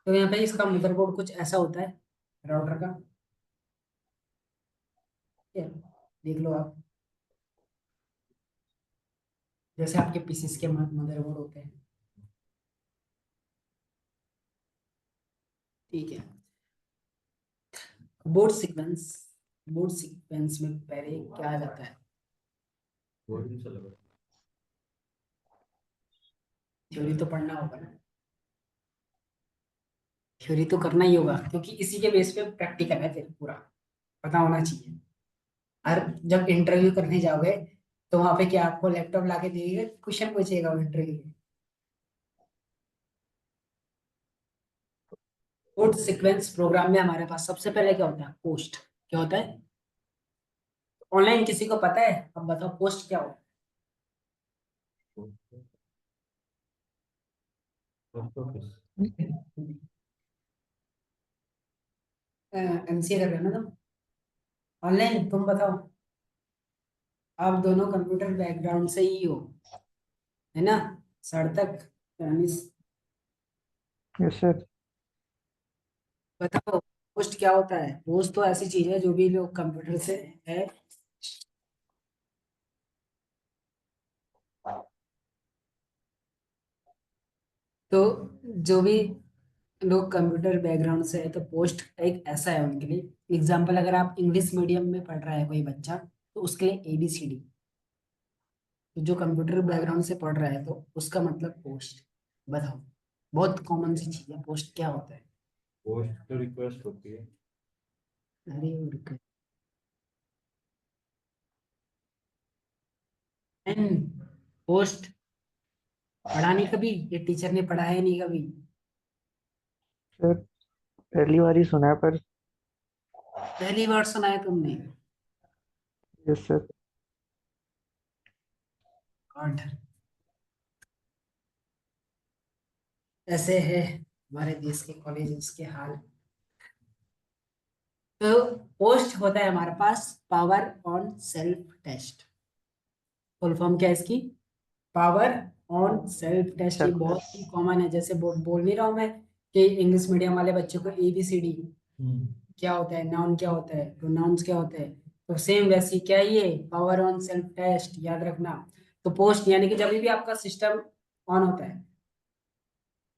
S1: तो यहाँ पे इसका मदरबोर्ड कुछ ऐसा होता है राउटर का, ठीक है, देख लो आप, जैसे आपके पीसीस के मदरबोर्ड होते हैं। ठीक है। बोर्ड सीक्वेंस, बूट सीक्वेंस में पहले क्या आ जाता है?
S3: बोरिंग सा लग रहा
S1: थ्योरी तो पढ़ना होगा ना, थ्योरी तो करना ही होगा, क्योंकि इसी के बेस पे प्रैक्टिकल है, फिर पूरा पता होना चाहिए। और जब इंटरव्यू करने जाओगे तो वहां पे क्या आपको लैपटॉप लाके देगा, क्वेश्चन पूछेगा वो इंटरव्यू में? कोड सीक्वेंस प्रोग्राम में हमारे पास सबसे पहले क्या होता है? पोस्ट। क्या होता है? ऑनलाइन किसी को पता है? अब बताओ पोस्ट क्या होता
S3: है। Post office.
S1: है? एमसीए कर रहे हो ना तुम? ऑनलाइन तुम बताओ, आप दोनों कंप्यूटर बैकग्राउंड से ही हो, है ना? सार्थक, रमेश,
S2: यस सर।
S1: बताओ पोस्ट क्या होता है? पोस्ट तो ऐसी चीज है जो भी लोग कंप्यूटर से है। तो जो भी लोग कंप्यूटर बैकग्राउंड से है, तो पोस्ट एक ऐसा है उनके लिए। एग्जाम्पल, अगर आप इंग्लिश मीडियम में पढ़ रहा है कोई बच्चा, तो उसके लिए ABCD। तो जो कंप्यूटर बैकग्राउंड से पढ़ रहा है तो उसका मतलब पोस्ट। बताओ, बहुत कॉमन सी चीज है, पोस्ट क्या होता है?
S3: पोस्ट तो रिक्वेस्ट होती है।
S1: अरे उनका पोस्ट पढ़ा नहीं कभी? ये टीचर ने पढ़ाया नहीं कभी?
S2: सर पहली बार ही सुना है पर।
S1: पहली बार सुना है तुमने?
S2: Yes sir.
S1: गॉड, ऐसे है हमारे देश के कॉलेजेस के हाल। तो पोस्ट होता है हमारे पास power on self test. Full form क्या है इसकी? Power on self test. ये
S2: सब
S1: बहुत
S2: टेस्ट।
S1: ही कॉमन है, जैसे बोल नहीं रहा हूँ मैं कि इंग्लिश मीडियम वाले बच्चों को ABCD क्या होता है, नाउन क्या होता है, प्रोनाउंस क्या होते हैं, तो सेम वैसी क्या है ये पावर ऑन सेल्फ टेस्ट, याद रखना। तो पोस्ट यानी कि जब भी आपका सिस्टम ऑन होता है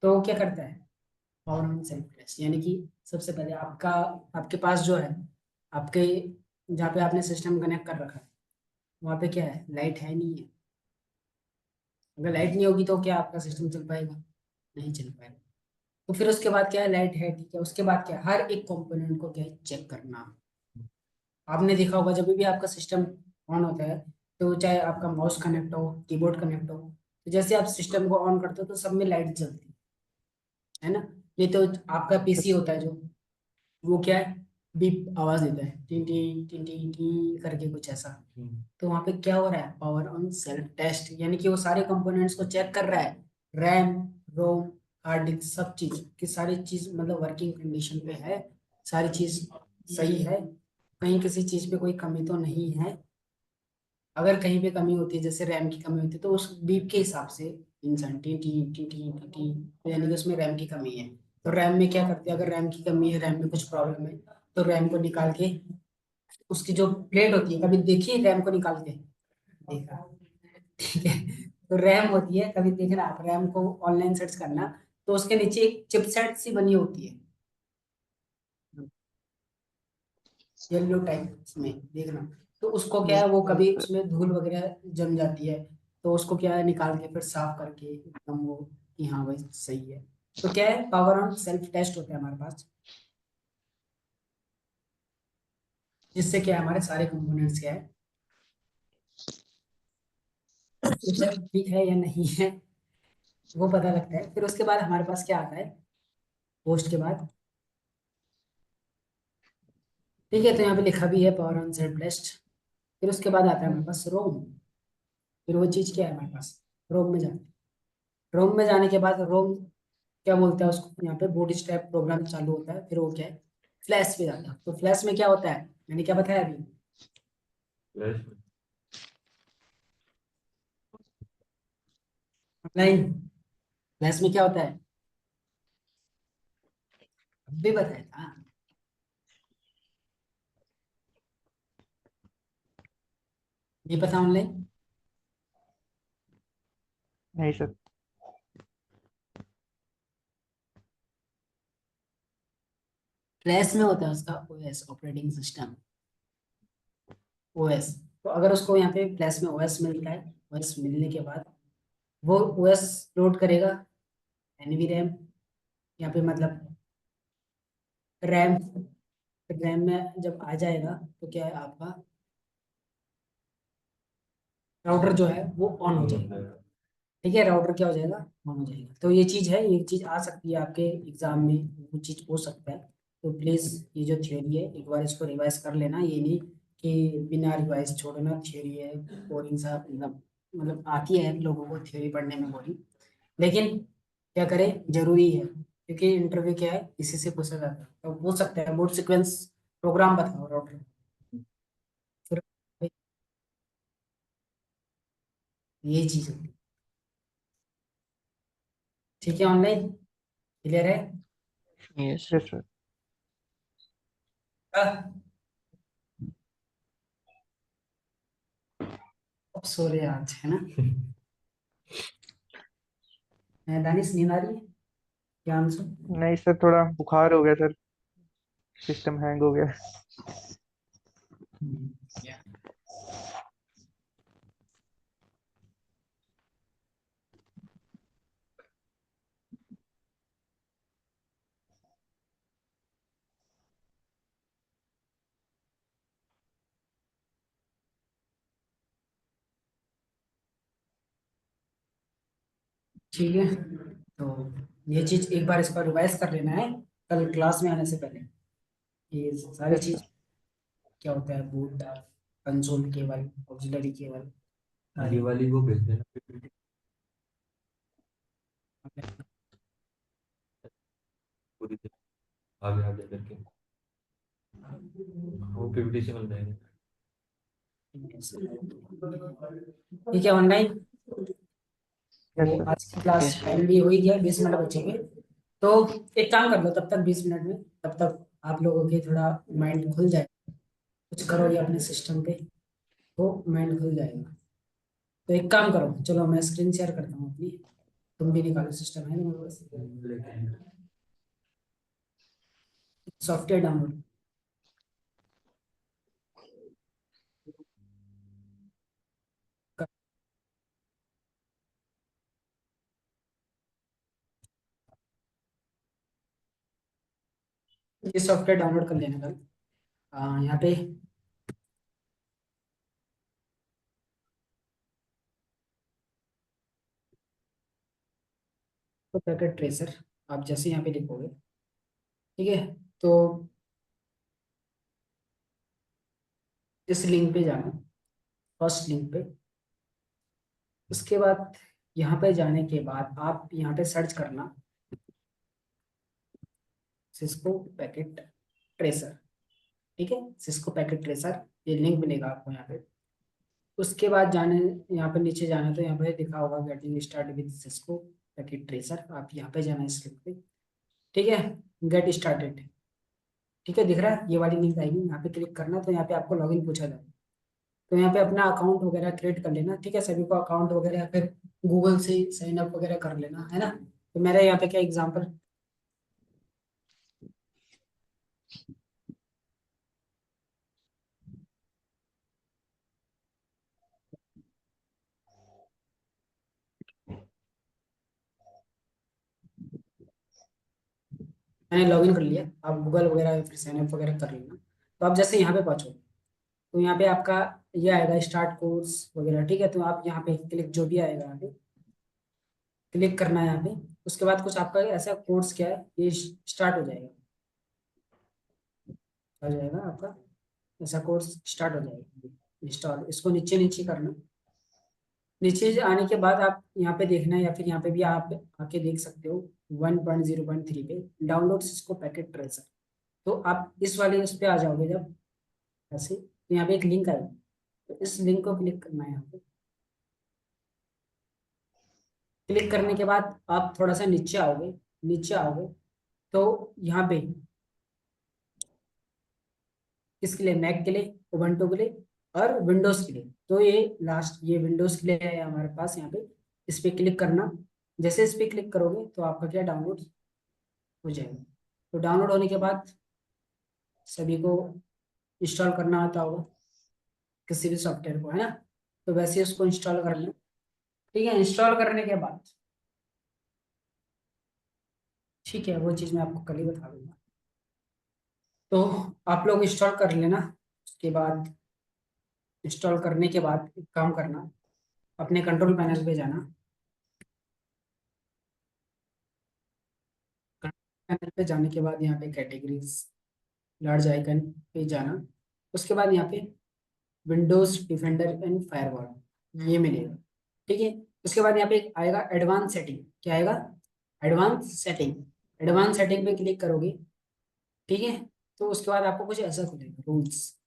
S1: तो वो क्या करता है? पावर ऑन सेल्फ टेस्ट, यानी कि सबसे पहले आपका, आपके पास जो है, आपके जहाँ पे आपने सिस्टम कनेक्ट कर रखा है, वहाँ पे क्या है? लाइट है नहीं है? अगर लाइट नहीं होगी तो क्या आपका सिस्टम चल पाएगा? नहीं चल पाएगा। तो फिर उसके बाद क्या है? लाइट है, ठीक है, उसके बाद क्या है? हर एक कंपोनेंट को क्या है? चेक करना। आपने देखा होगा जब भी आपका सिस्टम ऑन होता है, तो चाहे आपका माउस कनेक्ट हो, कीबोर्ड कनेक्ट हो, तो जैसे आप सिस्टम को ऑन करते हो तो सब में लाइट जलती है ना? नहीं तो आपका PC होता है जो, वो क्या है? बीप आवाज देता है, T T T T T करके कुछ ऐसा। तो वहां पे क्या हो रहा है? पावर ऑन सेल्फ टेस्ट, यानी कि वो सारे कंपोनेंट्स को चेक कर रहा है। रैम, रोम, हार्ड डिस्क, सब चीज की सारी चीज मतलब वर्किंग कंडीशन पे है, सारी चीज सही है, कहीं किसी चीज पे कोई कमी तो नहीं है। अगर कहीं पे कमी होती है, जैसे रैम की कमी होती है, तो उस बीप के हिसाब से इंसान T T T T T T, तो यानी कि उसमें रैम की कमी है। तो रैम में क्या करते हैं? अगर रैम की कमी है, रैम में कुछ प्रॉब्लम है, तो रैम को निकाल के, उसकी जो प्लेट होती है, कभी देखिए रैम को निकाल के? देखा? ठीक है। तो रैम होती है, कभी देखना आप रैम को ऑनलाइन सर्च करना, तो उसके नीचे एक चिपसेट सी बनी होती है, येलो टाइप में, देखना। तो उसको क्या है, वो
S2: यस
S1: कभी
S2: सर।
S1: उसमें धूल वगैरह जम जाती है, तो उसको क्या है? निकाल के फिर साफ करके एकदम वो, कि हाँ भाई सही है। तो क्या है? पावर ऑन सेल्फ टेस्ट होता है हमारे पास, जिससे क्या है? हमारे सारे कंपोनेंट्स क्या है? ठीक है या नहीं है, वो पता लगता है। फिर उसके बाद हमारे पास क्या आता है? पोस्ट के बाद, ठीक है, तो यहाँ पे लिखा भी है पावर ऑन सेल्फ टेस्ट। फिर उसके बाद आता है हमारे पास रोम। फिर वो चीज क्या है हमारे पास? रोम में जाते हैं। रोम में जाने के बाद रोम क्या बोलते हैं उसको? यहाँ पे बूट स्ट्रैप प्रोग्राम चालू होता है, फिर वो क्या है? फ्लैश पे जाता है। तो फ्लैश में क्या होता है? मैंने क्या बताया अभी?
S3: फ्लैश में
S1: ऑनलाइन फ्लैश में क्या होता है? अब भी बताया था। नहीं पता ऑनलाइन?
S2: नहीं सर।
S1: फ्लैश में होता है उसका OS, ऑपरेटिंग सिस्टम। ओएस। तो अगर उसको यहाँ पे फ्लैश में ओएस मिलता है, ओएस मिलने के बाद वो ओएस लोड करेगा एनवी रैम, यहाँ पे मतलब रैम। रैम में जब आ जाएगा तो क्या है आपका राउटर जो है वो ऑन हो जाएगा। ठीक है, राउटर क्या हो जाएगा, ऑन हो जाएगा। तो ये चीज़ है, ये चीज़ आ सकती है आपके एग्जाम में, वो चीज़ हो सकता है। तो प्लीज़ ये जो थ्योरी है एक बार इसको रिवाइज कर लेना, ये नहीं कि बिना रिवाइज छोड़ना। थ्योरी है बोरिंग सा, मतलब आती है लोगों को थ्योरी पढ़ने में बोरिंग, लेकिन क्या करें, जरूरी है, क्योंकि इंटरव्यू क्या है इसी से पूछा जाता है। तो पूछ सकते हैं बोर्ड सीक्वेंस प्रोग्राम बताओ राउटर, फिर यही चीज़ है। ठीक है, ऑनलाइन क्लियर है।
S4: यस।
S2: Yes sir.
S1: अब सो रहे हैं आज, है ना। दानिश नींद आ रही है, क्या आंसर।
S2: नहीं सर, थोड़ा बुखार हो गया सर, सिस्टम हैंग हो गया।
S1: ठीक है, तो ये चीज एक बार इसका रिवाइज कर लेना है कल क्लास में आने से पहले। ये सारी
S2: यस
S1: चीज
S2: सर।
S1: क्या होता है, boot console cable, auxiliary cable,
S3: ये वाली वो भेज देना PPT, पूरी तरह आगे आगे करके, वो PPT से बन जाएंगे।
S1: ठीक है ऑनलाइन।
S2: यस
S1: तो
S2: सर।
S1: आज की क्लास
S4: यस।
S1: टाइम भी हो ही गया, 20 मिनट बचेंगे। तो एक काम कर लो तब तक, 20 मिनट में तब तक आप लोगों के थोड़ा माइंड खुल जाए, कुछ करोगे अपने सिस्टम पे तो माइंड खुल जाएगा। तो एक काम करो, चलो मैं स्क्रीन शेयर करता हूँ अपनी, तुम भी निकालो, सिस्टम है ना मेरे पास, सॉफ्टवेयर डाउनलोड। ये सॉफ्टवेयर डाउनलोड कर लेना कल। यहाँ पे तो पैकेट ट्रेसर आप जैसे यहाँ पे लिखोगे, ठीक है, तो इस लिंक पे जाना, फर्स्ट लिंक पे। उसके बाद यहाँ पे जाने के बाद आप यहाँ पे सर्च करना सिस्को पैकेट ट्रेसर। ठीक है, सिस्को पैकेट ट्रेसर, ये लिंक मिलेगा आपको यहाँ पे। उसके बाद जाने, यहाँ पे नीचे जाना, तो यहाँ पे लिखा होगा getting start with Cisco packet tracer, आप यहाँ पे जाना इस लिंक पे। ठीक है, गेट स्टार्टेड। ठीक है, दिख रहा है, ये वाली लिंक आएगी, यहाँ पे क्लिक करना, तो यहाँ पे आपको लॉगिन पूछा जाएगा। तो यहाँ पे अपना अकाउंट वगैरह क्रिएट कर लेना। ठीक है, सभी को अकाउंट वगैरह फिर गूगल से साइन अप वगैरह कर लेना, है ना। तो मेरा यहाँ पे क्या एग्जांपल, मैंने लॉगिन कर लिया, आप गूगल वगैरह फिर साइन अप वगैरह कर लेना। तो आप जैसे यहाँ पे पहुँचो, तो यहाँ पे आपका ये आएगा स्टार्ट कोर्स वगैरह। ठीक है, तो आप यहाँ पे क्लिक, जो भी आएगा यहाँ पे क्लिक करना है यहाँ पे। उसके बाद कुछ आपका ऐसा कोर्स क्या है, ये स्टार्ट हो जाएगा, आ जाएगा आपका ऐसा कोर्स स्टार्ट हो जाएगा इंस्टॉल। इसको नीचे नीचे करना, नीचे आने के बाद आप यहाँ पे देखना है, या फिर यहाँ पे भी आप आके देख सकते हो 1.0.3 पे डाउनलोड सिस्को पैकेट ट्रेसर। तो आप इस वाले उस पे आ जाओगे जब ऐसे, तो यहाँ पे एक लिंक आएगा, तो इस लिंक को क्लिक करना है यहाँ पे। क्लिक करने के बाद आप थोड़ा सा नीचे आओगे, नीचे आओगे तो यहाँ पे किसके लिए, मैक के लिए, उबंटू के लिए और विंडोज के लिए। तो ये लास्ट, ये विंडोज के लिए है हमारे पास यहाँ पे। इस पे क्लिक करना, जैसे इस पे क्लिक करोगे तो आपका क्या डाउनलोड हो जाएगा। तो डाउनलोड होने के बाद सभी को इंस्टॉल करना आता होगा, किसी भी सॉफ्टवेयर को, है ना। तो वैसे उसको इंस्टॉल कर लें। ठीक है, इंस्टॉल करने के बाद ठीक है, वो चीज़ मैं आपको कल ही बता दूंगा। तो आप लोग इंस्टॉल कर लेना। उसके बाद इंस्टॉल करने के बाद एक काम करना, अपने कंट्रोल पैनल पे जाना। कंट्रोल पैनल पे जाने के बाद यहाँ पे कैटेगरीज, लार्ज आइकन पे जाना। उसके बाद यहाँ पे विंडोज डिफेंडर एंड फायरवॉल ये मिलेगा। ठीक है, उसके बाद यहाँ पे आएगा एडवांस सेटिंग। क्या आएगा? Advance setting. एडवांस सेटिंग पे क्लिक करोगे। ठीक है, तो उसके बाद आपको कुछ ऐसा खुलेगा, रूल्स।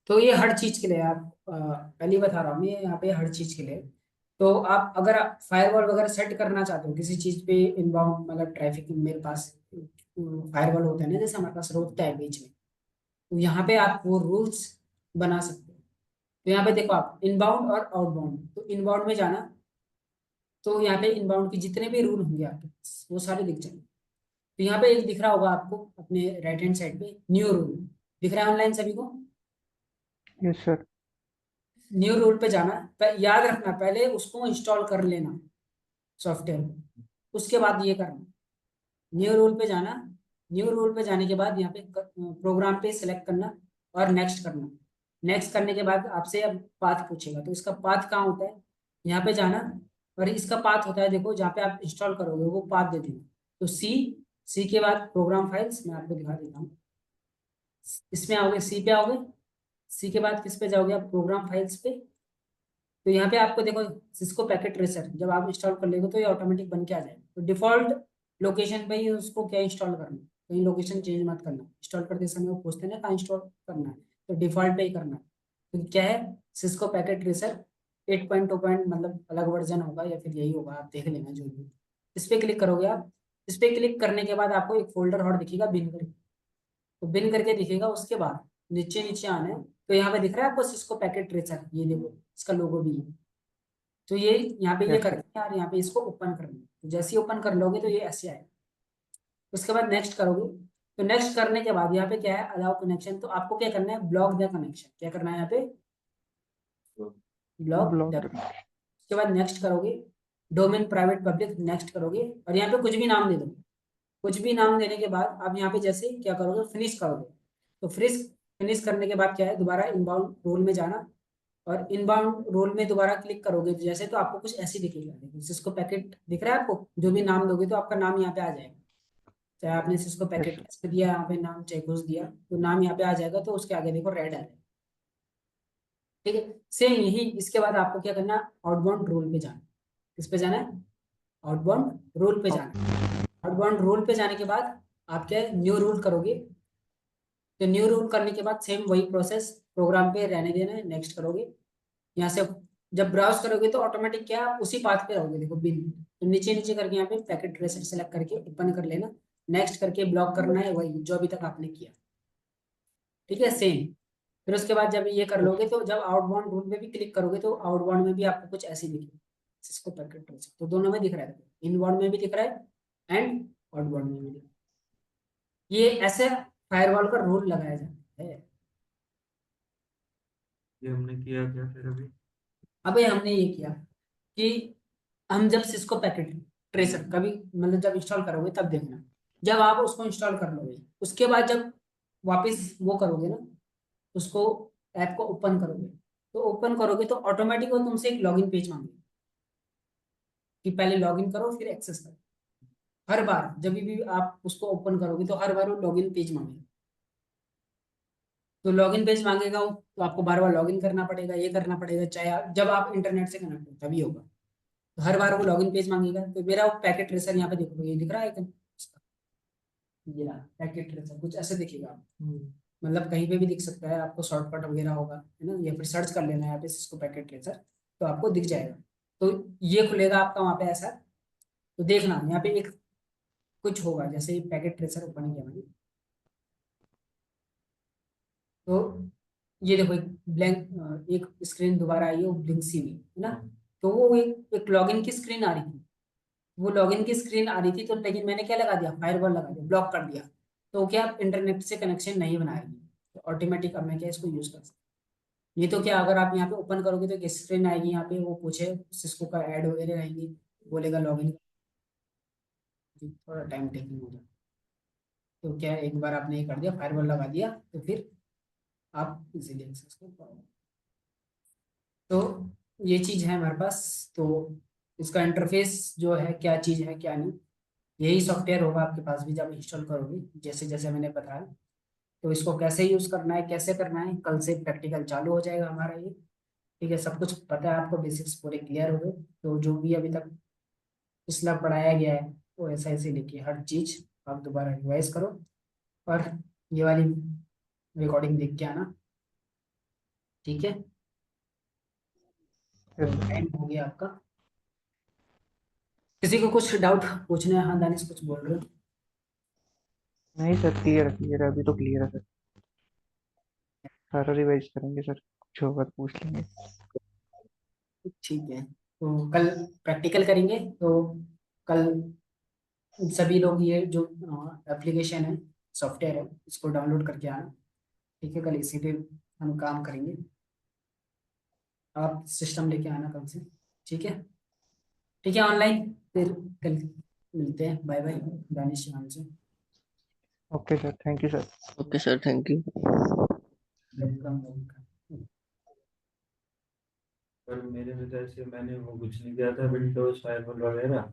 S1: तो ये हर चीज के लिए आप पहले ही बता रहा हूँ, मैं यहाँ पे हर चीज के लिए। तो आप अगर फायरवॉल वगैरह सेट करना चाहते हो किसी चीज पे, इनबाउंड मतलब ट्रैफिक मेरे पास फायरवॉल होता है ना, जैसे हमारे पास रोकता है बीच में, तो यहाँ पे आप वो रूल्स बना सकते हो। तो यहाँ पे देखो, आप इनबाउंड और आउटबाउंड, तो इनबाउंड में जाना। तो यहाँ पे इनबाउंड के जितने भी रूल होंगे आपके पास वो सारे दिख जाएंगे। तो यहाँ पे एक दिख रहा होगा आपको अपने राइट हैंड साइड पे, न्यू रूल दिख रहा है ऑनलाइन सभी को।
S2: Yes sir.
S1: न्यू रूल पे जाना, याद रखना पहले उसको इंस्टॉल कर लेना सॉफ्टवेयर को, उसके बाद ये करना। न्यू रूल पे जाना। न्यू रूल पे जाने के बाद यहाँ पे प्रोग्राम पे सिलेक्ट करना और नेक्स्ट करना। नेक्स्ट करने के बाद आपसे अब पाथ पूछेगा, तो इसका पाथ कहाँ होता है, यहाँ पे जाना। और इसका पाथ होता है, देखो जहाँ पे आप इंस्टॉल करोगे वो पाथ दे देना। तो सी, सी के बाद प्रोग्राम फाइल्स, मैं आपको दिखा देता हूँ। इसमें आओगे, सी पे आओगे। सी के बाद किस पे जाओगे आप? प्रोग्राम फाइल्स पे। तो यहाँ पे आपको देखो सिस्को पैकेट ट्रेसर जब आप इंस्टॉल कर लेगे तो ये ऑटोमेटिक बन के आ जाएगा। तो डिफॉल्ट लोकेशन पे ही उसको क्या इंस्टॉल करना है, कहीं लोकेशन चेंज मत करना। इंस्टॉल करते समय वो पूछते हैं ना कहाँ इंस्टॉल करना है, तो डिफॉल्ट पे ही करना है। तो क्या है, सिस्को पैकेट ट्रेसर 8.2 मतलब अलग वर्जन होगा या फिर यही होगा, आप देख लेना जो भी। इस पे क्लिक करोगे आप। इस पे क्लिक करने के बाद आपको एक फोल्डर और दिखेगा बिन करके, तो बिन करके दिखेगा। उसके बाद नीचे नीचे आना है, तो यहाँ पे दिख रहा है आपको सिस्को पैकेट ट्रेसर, ये देखो इसका लोगो भी है। तो ये यहाँ पे ये
S2: यस सर।
S1: करके यार यहाँ पे इसको ओपन कर लो, तो जैसे ही ओपन कर लोगे तो ये ऐसे आएगा। उसके बाद नेक्स्ट करोगे। तो नेक्स्ट करने के बाद यहाँ पे क्या है, अलाउ कनेक्शन। तो आपको क्या करना है, ब्लॉक द कनेक्शन। क्या करना है यहाँ पे? Block the.
S2: ब्लॉक।
S1: उसके बाद नेक्स्ट करोगे। डोमेन प्राइवेट पब्लिक नेक्स्ट करोगे, और यहाँ पे कुछ भी नाम दे दो। कुछ भी नाम देने के बाद आप यहाँ पे जैसे क्या करोगे, फिनिश करोगे। तो फिनिश, फिनिश करने के बाद क्या है, दोबारा इनबाउंड रोल में जाना। और इनबाउंड रोल में दोबारा क्लिक करोगे तो जैसे, तो आपको कुछ ऐसे दिखेगा। देखो सिस्को पैकेट दिख रहा है आपको, जो भी नाम दोगे तो आपका नाम यहाँ पे आ जाएगा। चाहे आपने सिस्को
S2: यस
S1: पैकेट
S2: सर।
S1: दिया यहाँ पे नाम, चाहे कुछ दिया, तो नाम यहाँ पे आ जाएगा। तो उसके आगे देखो रेड आ जाएगा। ठीक है, सेम यही। इसके बाद आपको क्या करना है, आउटबाउंड रोल पे जाना। किस पे जाना है? आउटबाउंड रोल पे जाना है। आउटबाउंड रोल पे जाने के बाद आप क्या है, न्यू रूल करोगे। तो न्यू रूल करने के बाद सेम वही प्रोसेस, प्रोग्राम पे रहने देना है, नेक्स्ट करोगे। यहाँ से जब ब्राउज करोगे तो ऑटोमेटिक क्या आप उसी पाथ पे रहोगे, देखो बिन। तो नीचे नीचे करके यहाँ पे पैकेट ट्रेसर सेलेक्ट करके ओपन कर लेना। नेक्स्ट करके ब्लॉक करना है, वही जो अभी तक आपने किया। ठीक है, सेम। फिर उसके बाद जब ये कर
S2: यस।
S1: लोगे तो जब आउटबाउंड रूल में भी क्लिक करोगे तो आउटबाउंड में भी आपको कुछ ऐसे दिखेगा, इसको पैकेट ट्रेसर। तो दोनों में दिख रहा है, इनबाउंड में भी दिख रहा है एंड आउटबाउंड में भी दिख रहा है। ये ऐसे फायरवॉल का रूल लगाया जाता है।
S3: ये हमने किया क्या फिर अभी?
S1: अबे हमने ये किया कि हम जब सिस्को पैकेट ट्रेसर कभी मतलब जब इंस्टॉल करोगे तब देखना। जब आप उसको इंस्टॉल कर लोगे उसके बाद जब वापस वो करोगे ना, उसको ऐप को ओपन करोगे, तो ओपन करोगे तो ऑटोमेटिक वो तुमसे एक लॉगिन पेज मांगेगा कि पहले लॉगिन करो फिर एक्सेस करो। हर बार जब भी आप उसको ओपन करोगे तो हर बार वो लॉगिन पेज मांगेगा। तो लॉगिन पेज मांगेगा वो, तो आपको बार बार लॉगिन करना पड़ेगा, ये करना पड़ेगा, चाहे जब आप इंटरनेट से कनेक्ट हो तभी होगा। तो हर बार वो लॉगिन पेज मांगेगा। तो मेरा वो पैकेट ट्रेसर यहाँ पे देखो, ये दिख रहा है आइकन, ये रहा पैकेट ट्रेसर, कुछ ऐसे दिखेगा। मतलब कहीं पे भी दिख सकता है, आपको शॉर्टकट वगैरह होगा, है ना, या फिर सर्च कर लेना है यहाँ पे इसको पैकेट ट्रेसर, तो आपको दिख जाएगा। तो ये खुलेगा आपका वहाँ पे ऐसा। तो देखना यहाँ पे एक कुछ होगा, जैसे पैकेट ट्रेसर ओपन किया मैंने, तो ये देखो एक ब्लैंक एक स्क्रीन दोबारा आई है, वो ब्लिंक सी हुई है ना। तो वो एक लॉगिन की स्क्रीन आ रही थी। वो लॉगिन की स्क्रीन आ रही थी, तो लेकिन मैंने क्या लगा दिया, फायरवॉल लगा दिया, ब्लॉक कर दिया। तो क्या इंटरनेट से कनेक्शन नहीं बना रही है, तो ऑटोमेटिक अब मैं क्या इसको यूज कर सकता ये तो क्या, अगर आप यहाँ पे ओपन करोगे तो एक स्क्रीन आएगी, यहाँ पे वो पूछे सिस्को का ऐड वगैरह आएंगे, बोलेगा लॉगिन, थोड़ा टाइम टेकिंग हो जाए। तो क्या है, एक बार आपने ये कर दिया, फायरवॉल लगा दिया, तो फिर आप इजीली एक्सेस कर पाओगे। तो ये चीज़ है हमारे पास। तो इसका इंटरफेस जो है, क्या चीज़ है क्या नहीं, यही सॉफ्टवेयर होगा आपके पास भी जब इंस्टॉल करोगे, जैसे जैसे मैंने बताया। तो इसको कैसे यूज़ करना है, कैसे करना है, कल से प्रैक्टिकल चालू हो जाएगा हमारा ये। ठीक है, सब कुछ पता है आपको, बेसिक्स पूरे क्लियर हो गए। तो जो भी अभी तक पिछला पढ़ाया गया है वो ऐसा ऐसे लिखिए, हर चीज़ आप दोबारा रिवाइज करो, और ये वाली रिकॉर्डिंग देख के आना। ठीक है, तो
S2: यस सर।
S1: टाइम हो गया आपका। किसी को कुछ डाउट पूछना है? हाँ दानिश, कुछ बोल रहे हो?
S2: नहीं सर, क्लियर क्लियर है, अभी तो क्लियर है सर। सारा रिवाइज करेंगे सर, कुछ होगा तो पूछ लेंगे।
S1: ठीक है, तो कल प्रैक्टिकल करेंगे। तो कल सभी लोग ये जो एप्लीकेशन है, सॉफ्टवेयर है, इसको डाउनलोड करके आना। ठीक है, कल इसी पे हम काम करेंगे। आप सिस्टम लेके आना कल से। ठीक है, ठीक है, ऑनलाइन फिर कल मिलते हैं। बाय बाय दानिश, से
S2: okay sir, thank you sir.
S4: Okay sir, thank you.
S1: Welcome welcome.
S3: पर मेरे में तो ऐसे मैंने वो कुछ नहीं किया था, विंडोज फायरवॉल वगैरह।